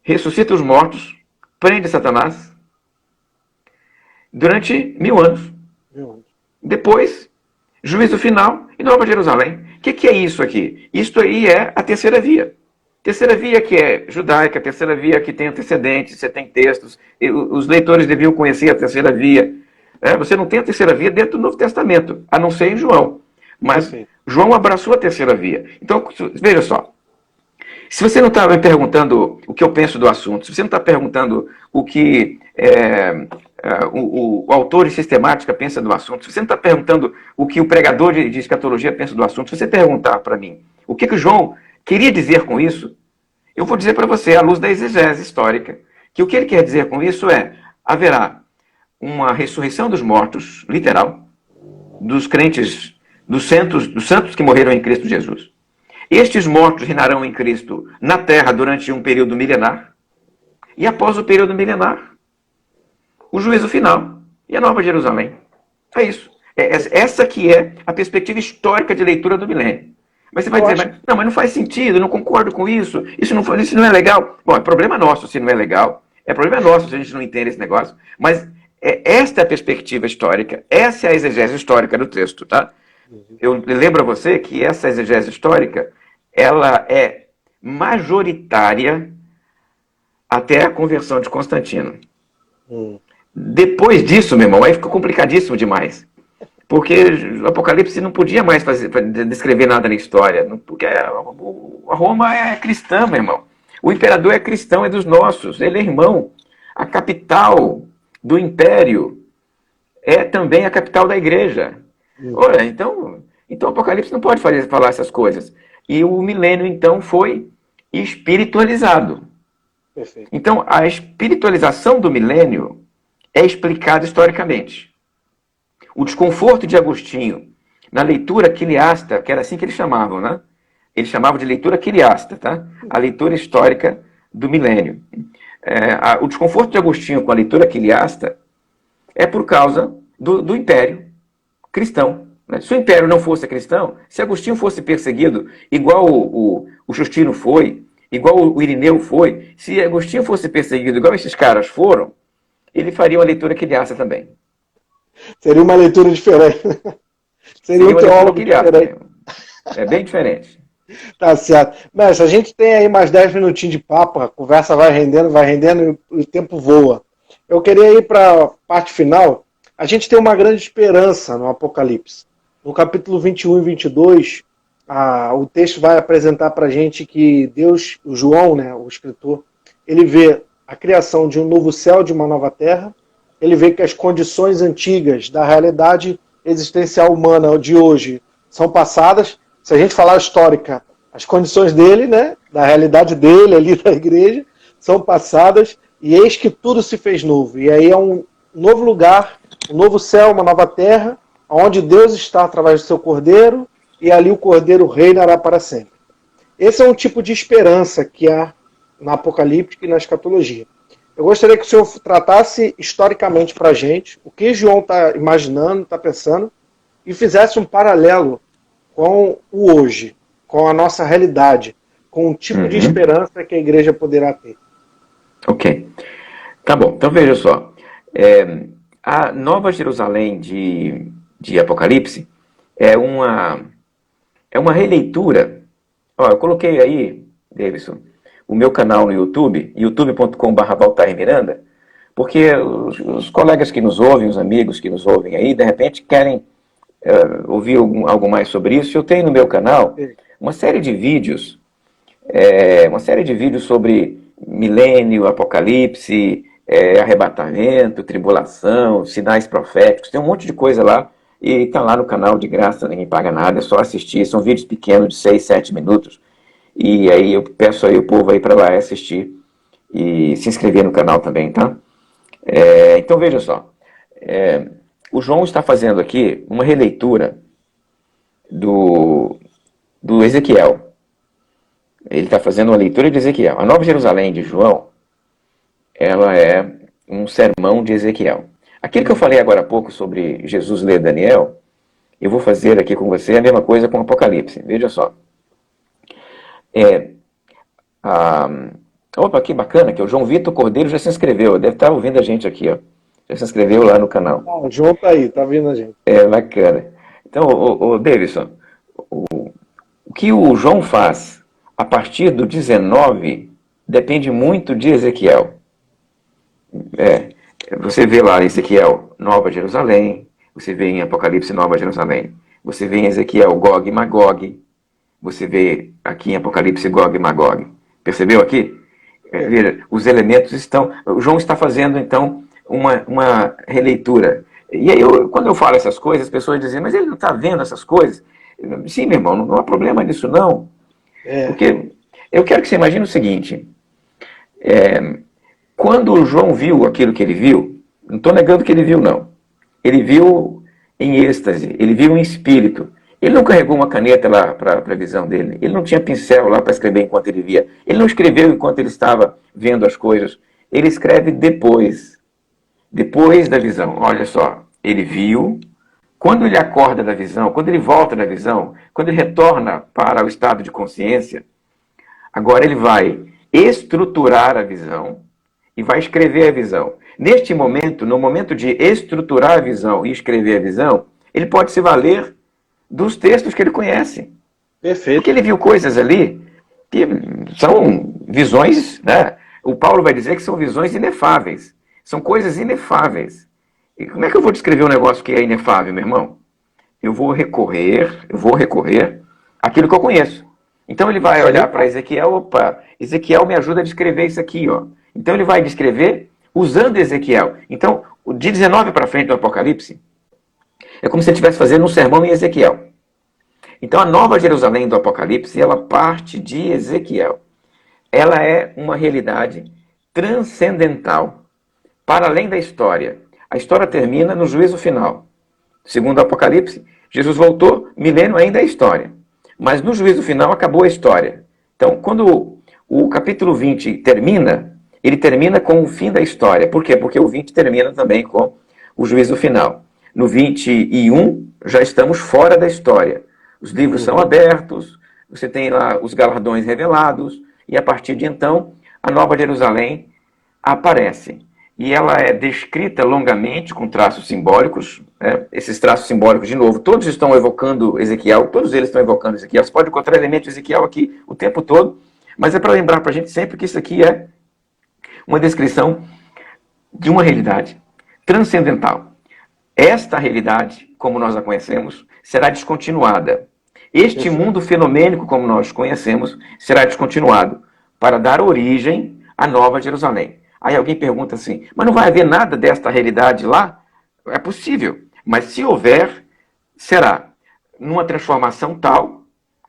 ressuscita os mortos, prende Satanás durante 1000 anos. Depois, juízo final e Nova Jerusalém. O que é isso aqui? Isto aí é a terceira via. Terceira via que é judaica, terceira via que tem antecedentes, você tem textos, os leitores deviam conhecer a terceira via. Você não tem a terceira via dentro do Novo Testamento, a não ser em João. Mas João abraçou a terceira via. Então, veja só. Se você não está me perguntando o que eu penso do assunto, se você não está perguntando o que o autor de sistemática pensa do assunto, se você não está perguntando o que o pregador de escatologia pensa do assunto, se você perguntar para mim o que João queria dizer com isso, eu vou dizer para você, à luz da exegese histórica, que o que ele quer dizer com isso é: haverá uma ressurreição dos mortos, literal, dos crentes, dos santos que morreram em Cristo Jesus. Estes mortos reinarão em Cristo na terra durante um período milenar, e após o período milenar, o juízo final e a Nova Jerusalém. É isso. Essa que é a perspectiva histórica de leitura do milênio. Mas você vai dizer, mas não faz sentido, eu não concordo com isso, isso não é legal. Bom, é problema nosso se não é legal, é problema nosso se a gente não entende esse negócio, mas esta é a perspectiva histórica, essa é a exegese histórica do texto, tá? Eu lembro a você que essa exegese histórica, ela é majoritária até a conversão de Constantino. Depois disso, meu irmão, aí fica complicadíssimo demais. Porque o Apocalipse não podia mais descrever nada na história. Porque a Roma é cristã, meu irmão. O imperador é cristão, é dos nossos. Ele é irmão. A capital do império é também a capital da igreja. Olha, então o Apocalipse não pode falar essas coisas. E o milênio, então, foi espiritualizado. Perfeito. Então, a espiritualização do milênio é explicada historicamente. O desconforto de Agostinho na leitura quiliasta, que era assim que eles chamavam, né? Eles chamavam de leitura quiliasta, tá? A leitura histórica do milênio. O desconforto de Agostinho com a leitura quiliasta é por causa do império cristão. Né? Se o império não fosse cristão, se Agostinho fosse perseguido, igual o Justino foi, igual o Irineu foi, se Agostinho fosse perseguido igual esses caras foram, ele faria uma leitura quiliasta também. Seria uma leitura diferente. Seria um teólogo diferente. É bem diferente. Tá certo. Mas a gente tem aí mais 10 minutinhos de papo, a conversa vai rendendo e o tempo voa. Eu queria ir para a parte final. A gente tem uma grande esperança no Apocalipse. No capítulo 21 e 22, o texto vai apresentar para a gente que Deus, o João, né, o escritor, ele vê a criação de um novo céu, de uma nova terra. Ele vê que as condições antigas da realidade existencial humana de hoje são passadas. Se a gente falar histórica, as condições dele, né, da realidade dele, ali da igreja, são passadas, e eis que tudo se fez novo. E aí é um novo lugar, um novo céu, uma nova terra, onde Deus está através do seu Cordeiro, e ali o Cordeiro reinará para sempre. Esse é um tipo de esperança que há na Apocalíptica e na escatologia. Eu gostaria que o senhor tratasse historicamente para a gente o que João está imaginando, está pensando, e fizesse um paralelo com o hoje, com a nossa realidade, com o tipo de esperança que a igreja poderá ter. Ok. Tá bom. Então veja só. A Nova Jerusalém de Apocalipse é uma releitura. Ó, eu coloquei aí, Davidson, o meu canal no YouTube, youtube.com.br Valtair Miranda, Porque os colegas que nos ouvem, os amigos que nos ouvem aí, de repente querem ouvir algo mais sobre isso. Eu tenho no meu canal uma série de vídeos, sobre milênio, apocalipse, arrebatamento, tribulação, sinais proféticos, tem um monte de coisa lá, e está lá no canal de graça, ninguém paga nada, é só assistir, são vídeos pequenos de 6, 7 minutos, e aí eu peço aí o povo aí para lá assistir, e se inscrever no canal também, tá? Então veja só, o João está fazendo aqui uma releitura do Ezequiel. Ele está fazendo uma leitura de Ezequiel. A Nova Jerusalém de João, ela é um sermão de Ezequiel. Aquilo que eu falei agora há pouco sobre Jesus ler Daniel, eu vou fazer aqui com você a mesma coisa com Apocalipse. Veja só. Opa, que bacana, que o João Vitor Cordeiro já se inscreveu. Deve estar ouvindo a gente aqui, ó. Já se inscreveu lá no canal. O João tá aí, tá vendo a gente. Bacana. Então, o Davidson, o que o João faz a partir do 19 depende muito de Ezequiel. Você vê lá em Ezequiel, Nova Jerusalém, você vê em Apocalipse, Nova Jerusalém, você vê em Ezequiel, Gog e Magog, você vê aqui em Apocalipse, Gog e Magog. Percebeu aqui? Os elementos estão... O João está fazendo, então, uma releitura. E aí, quando eu falo essas coisas, as pessoas dizem, mas ele não está vendo essas coisas? Sim, meu irmão, não há problema nisso, não. Porque eu quero que você imagine o seguinte, quando o João viu aquilo que ele viu, não estou negando que ele viu, não. Ele viu em êxtase, ele viu em espírito. Ele não carregou uma caneta lá para a visão dele, ele não tinha pincel lá para escrever enquanto ele via, ele não escreveu enquanto ele estava vendo as coisas, ele escreve depois da visão. Olha só, ele viu, quando ele acorda da visão, quando ele volta da visão, quando ele retorna para o estado de consciência, agora ele vai estruturar a visão e vai escrever a visão. Neste momento, no momento de estruturar a visão e escrever a visão, ele pode se valer dos textos que ele conhece. Perfeito. Porque ele viu coisas ali que são visões, né? O Paulo vai dizer que são visões inefáveis. São coisas inefáveis. E como é que eu vou descrever um negócio que é inefável, meu irmão? Eu vou recorrer àquilo que eu conheço. Então ele vai olhar para Ezequiel, opa, Ezequiel me ajuda a descrever isso aqui, ó. Então ele vai descrever usando Ezequiel. Então, de 19 para frente do Apocalipse, é como se ele estivesse fazendo um sermão em Ezequiel. Então a Nova Jerusalém do Apocalipse, ela parte de Ezequiel. Ela é uma realidade transcendental, para além da história. A história termina no juízo final. Segundo o Apocalipse, Jesus voltou, milênio ainda é história. Mas no juízo final acabou a história. Então, quando o capítulo 20 termina, ele termina com o fim da história. Por quê? Porque o 20 termina também com o juízo final. No 21, já estamos fora da história. Os livros são abertos, você tem lá os galardões revelados, e a partir de então, a Nova Jerusalém aparece. E ela é descrita longamente com traços simbólicos, né? Esses traços simbólicos, de novo, todos estão evocando Ezequiel, todos eles estão evocando Ezequiel. Você pode encontrar elementos de Ezequiel aqui o tempo todo, mas é para lembrar para a gente sempre que isso aqui é uma descrição de uma realidade transcendental. Esta realidade, como nós a conhecemos, será descontinuada. Este mundo fenomênico, como nós conhecemos, será descontinuado para dar origem à Nova Jerusalém. Aí alguém pergunta assim, mas não vai haver nada desta realidade lá? É possível, mas se houver, será numa transformação tal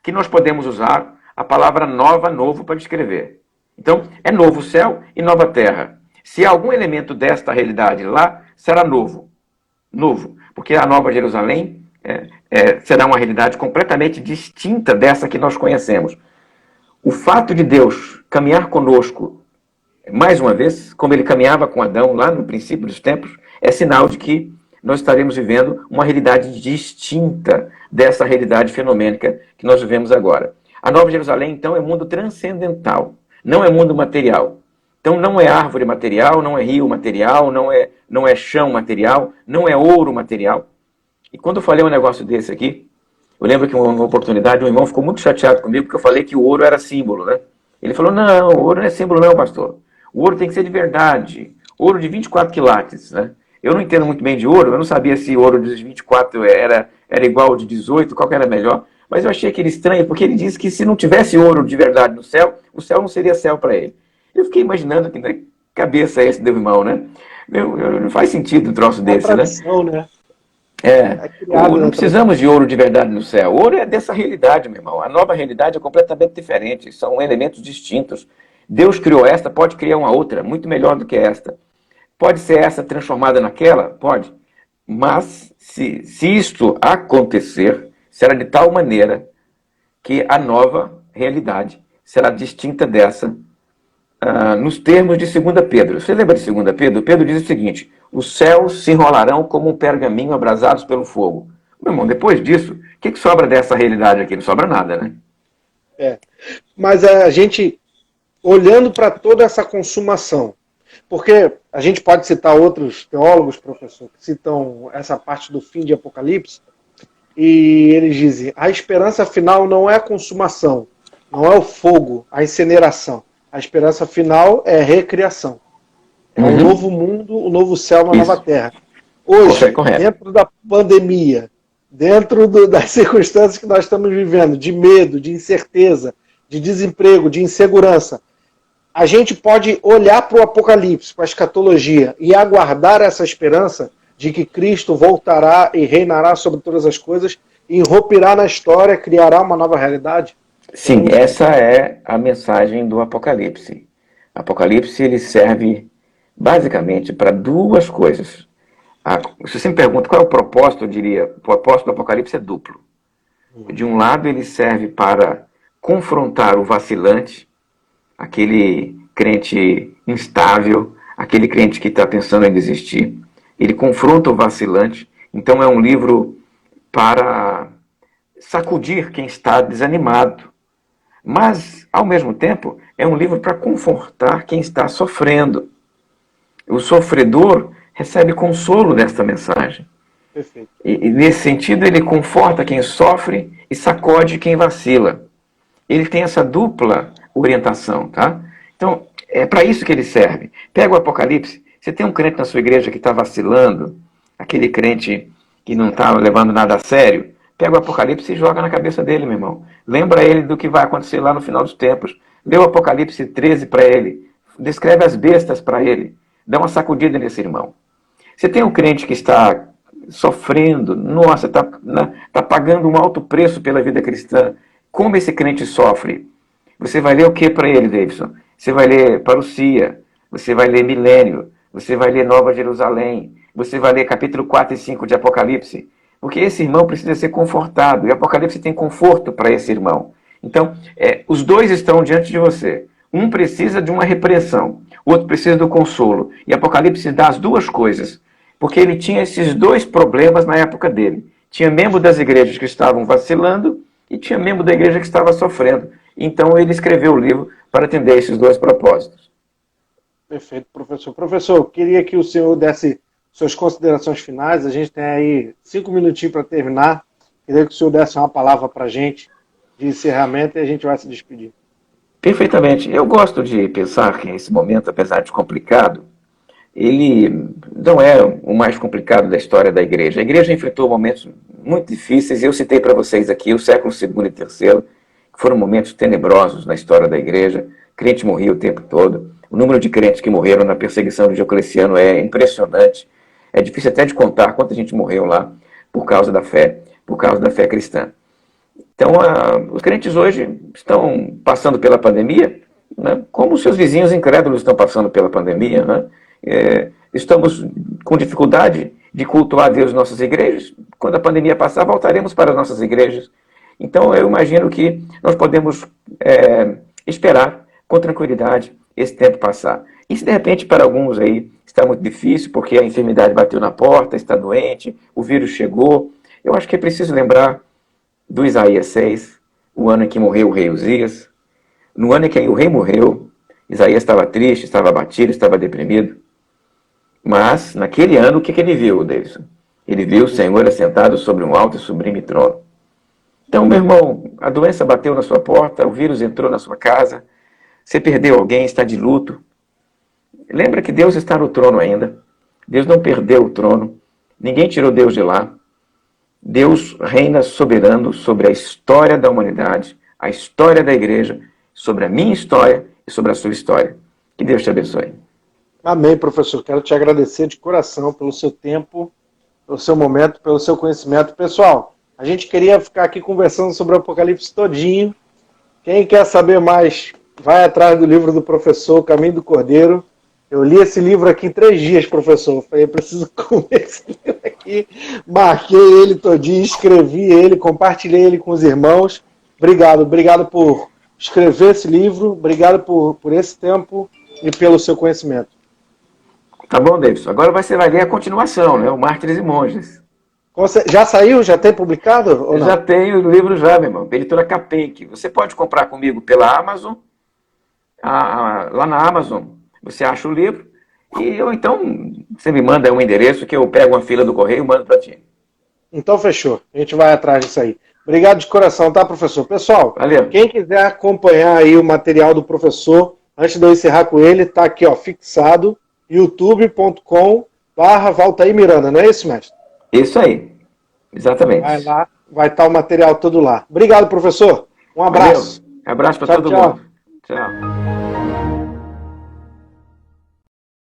que nós podemos usar a palavra nova, novo, para descrever. Então, é novo céu e nova terra. Se há algum elemento desta realidade lá, será novo. Novo, porque a Nova Jerusalém será uma realidade completamente distinta dessa que nós conhecemos. O fato de Deus caminhar conosco, mais uma vez, como ele caminhava com Adão lá no princípio dos tempos, é sinal de que nós estaremos vivendo uma realidade distinta dessa realidade fenomênica que nós vivemos agora. A Nova Jerusalém, então, é mundo transcendental, não é mundo material. Então não é árvore material, não é rio material, não é chão material, não é ouro material. E quando eu falei um negócio desse aqui, eu lembro que uma oportunidade, um irmão ficou muito chateado comigo, porque eu falei que o ouro era símbolo, né? Ele falou, não, o ouro não é símbolo não, pastor. O ouro tem que ser de verdade. ouro de 24 quilates, né? Eu não entendo muito bem de ouro, eu não sabia se ouro de 24 era igual ao de 18, qual que era melhor, mas eu achei aquele estranho, porque ele disse que se não tivesse ouro de verdade no céu, o céu não seria céu para ele. Eu fiquei imaginando que na cabeça é esse meu irmão, né? Não faz sentido um troço É a desse, né? tradição, né? É, É criado não na tradição. precisamos de ouro de verdade no céu. Ouro é dessa realidade, meu irmão. A nova realidade é completamente diferente. São elementos distintos. Deus criou esta, pode criar uma outra, muito melhor do que esta. Pode ser essa transformada naquela? Pode. Mas, se isto acontecer, será de tal maneira que a nova realidade será distinta dessa, nos termos de 2 Pedro. Você lembra de 2 Pedro? Pedro diz o seguinte: os céus se enrolarão como um pergaminho abrasados pelo fogo. Meu irmão, depois disso, o que sobra dessa realidade aqui? Não sobra nada, né? É. Mas a gente, olhando para toda essa consumação, porque a gente pode citar outros teólogos, professor, que citam essa parte do fim de Apocalipse, e eles dizem: a esperança final não é a consumação, não é o fogo, a incineração. A esperança final é a recriação. É um Uhum. novo mundo, um novo céu, uma nova Isso. terra. Hoje, Correto. dentro da pandemia, dentro das circunstâncias que nós estamos vivendo, de medo, de incerteza, de desemprego, de insegurança, a gente pode olhar para o Apocalipse, para a escatologia, e aguardar essa esperança de que Cristo voltará e reinará sobre todas as coisas, e irrompirá na história, criará uma nova realidade? Sim, Podemos... essa é a mensagem do Apocalipse. Apocalipse ele serve basicamente para duas coisas. Se você me pergunta qual é o propósito, eu diria, o propósito do Apocalipse é duplo. De um lado, ele serve para confrontar o vacilante, aquele crente instável, aquele crente que está pensando em desistir. Ele confronta o vacilante. Então, é um livro para sacudir quem está desanimado. Mas, ao mesmo tempo, é um livro para confortar quem está sofrendo. O sofredor recebe consolo nesta mensagem. Perfeito. E nesse sentido, ele conforta quem sofre e sacode quem vacila. Ele tem essa dupla orientação, tá? Então, é para isso que ele serve. Pega o Apocalipse, você tem um crente na sua igreja que está vacilando, aquele crente que não está levando nada a sério, pega o Apocalipse e joga na cabeça dele, meu irmão. Lembra ele do que vai acontecer lá no final dos tempos. Lê o Apocalipse 13 para ele, descreve as bestas para ele, dá uma sacudida nesse irmão. Você tem um crente que está sofrendo, nossa, está pagando um alto preço pela vida cristã. Como esse crente sofre? Você vai ler o que para ele, Davidson? Você vai ler Parousia, você vai ler Milênio, você vai ler Nova Jerusalém, você vai ler capítulo 4 e 5 de Apocalipse, porque esse irmão precisa ser confortado, e Apocalipse tem conforto para esse irmão. Então, os dois estão diante de você. Um precisa de uma repreensão, o outro precisa do consolo. E Apocalipse dá as duas coisas, porque ele tinha esses dois problemas na época dele. Tinha membro das igrejas que estavam vacilando e tinha membro da igreja que estava sofrendo. Então ele escreveu o livro para atender esses dois propósitos. Perfeito, professor. Professor, eu queria que o senhor desse suas considerações finais. A gente tem aí 5 minutinhos para terminar. Queria que o senhor desse uma palavra para a gente de encerramento e a gente vai se despedir. Perfeitamente. Eu gosto de pensar que esse momento, apesar de complicado, ele não é o mais complicado da história da igreja. A igreja enfrentou momentos muito difíceis. Eu citei para vocês aqui o século II e III, que foram momentos tenebrosos na história da igreja. Crente morria o tempo todo. O número de crentes que morreram na perseguição de Diocleciano é impressionante. É difícil até de contar quanta gente morreu lá por causa da fé cristã. Então, os crentes hoje estão passando pela pandemia, né, como os seus vizinhos incrédulos estão passando pela pandemia. Né? Estamos com dificuldade de cultuar Deus em nossas igrejas. Quando a pandemia passar, voltaremos para as nossas igrejas. Então, eu imagino que nós podemos esperar com tranquilidade esse tempo passar. E se de repente para alguns aí está muito difícil, porque a enfermidade bateu na porta, está doente, o vírus chegou, eu acho que é preciso lembrar do Isaías 6, o ano em que morreu o rei Uzias. No ano em que o rei morreu, Isaías estava triste, estava abatido, estava deprimido. Mas, naquele ano, o que ele viu, Davidson? Ele viu o Senhor assentado sobre um alto e sublime trono. Então, meu irmão, a doença bateu na sua porta, o vírus entrou na sua casa, você perdeu alguém, está de luto. Lembra que Deus está no trono ainda. Deus não perdeu o trono. Ninguém tirou Deus de lá. Deus reina soberano sobre a história da humanidade, a história da igreja, sobre a minha história e sobre a sua história. Que Deus te abençoe. Amém, professor. Quero te agradecer de coração pelo seu tempo, pelo seu momento, pelo seu conhecimento. Pessoal, a gente queria ficar aqui conversando sobre o Apocalipse todinho. Quem quer saber mais, vai atrás do livro do professor, O Caminho do Cordeiro. Eu li esse livro aqui em 3 dias, professor. Falei, eu preciso comer esse livro aqui. Marquei ele todinho, escrevi ele, compartilhei ele com os irmãos. Obrigado por escrever esse livro, obrigado por esse tempo e pelo seu conhecimento. Tá bom, Davidson. Agora você vai ler a continuação, né? O Mártires e Monges. Já saiu? Já tem publicado? Ou não? Já tenho o livro já, meu irmão. Editora Capenck. Você pode comprar comigo pela Amazon. Lá na Amazon você acha o livro. Ou então você me manda um endereço que eu pego uma fila do correio e mando para ti. Então fechou. A gente vai atrás disso aí. Obrigado de coração, tá, professor? Pessoal, Valeu. Quem quiser acompanhar aí o material do professor, antes de eu encerrar com ele, tá aqui, ó, fixado, youtube.com/Valtair Miranda, não é isso, mestre? Isso aí. Exatamente. Vai lá, vai estar o material todo lá. Obrigado, professor. Um abraço. Valeu. Abraço para todo mundo. Tchau.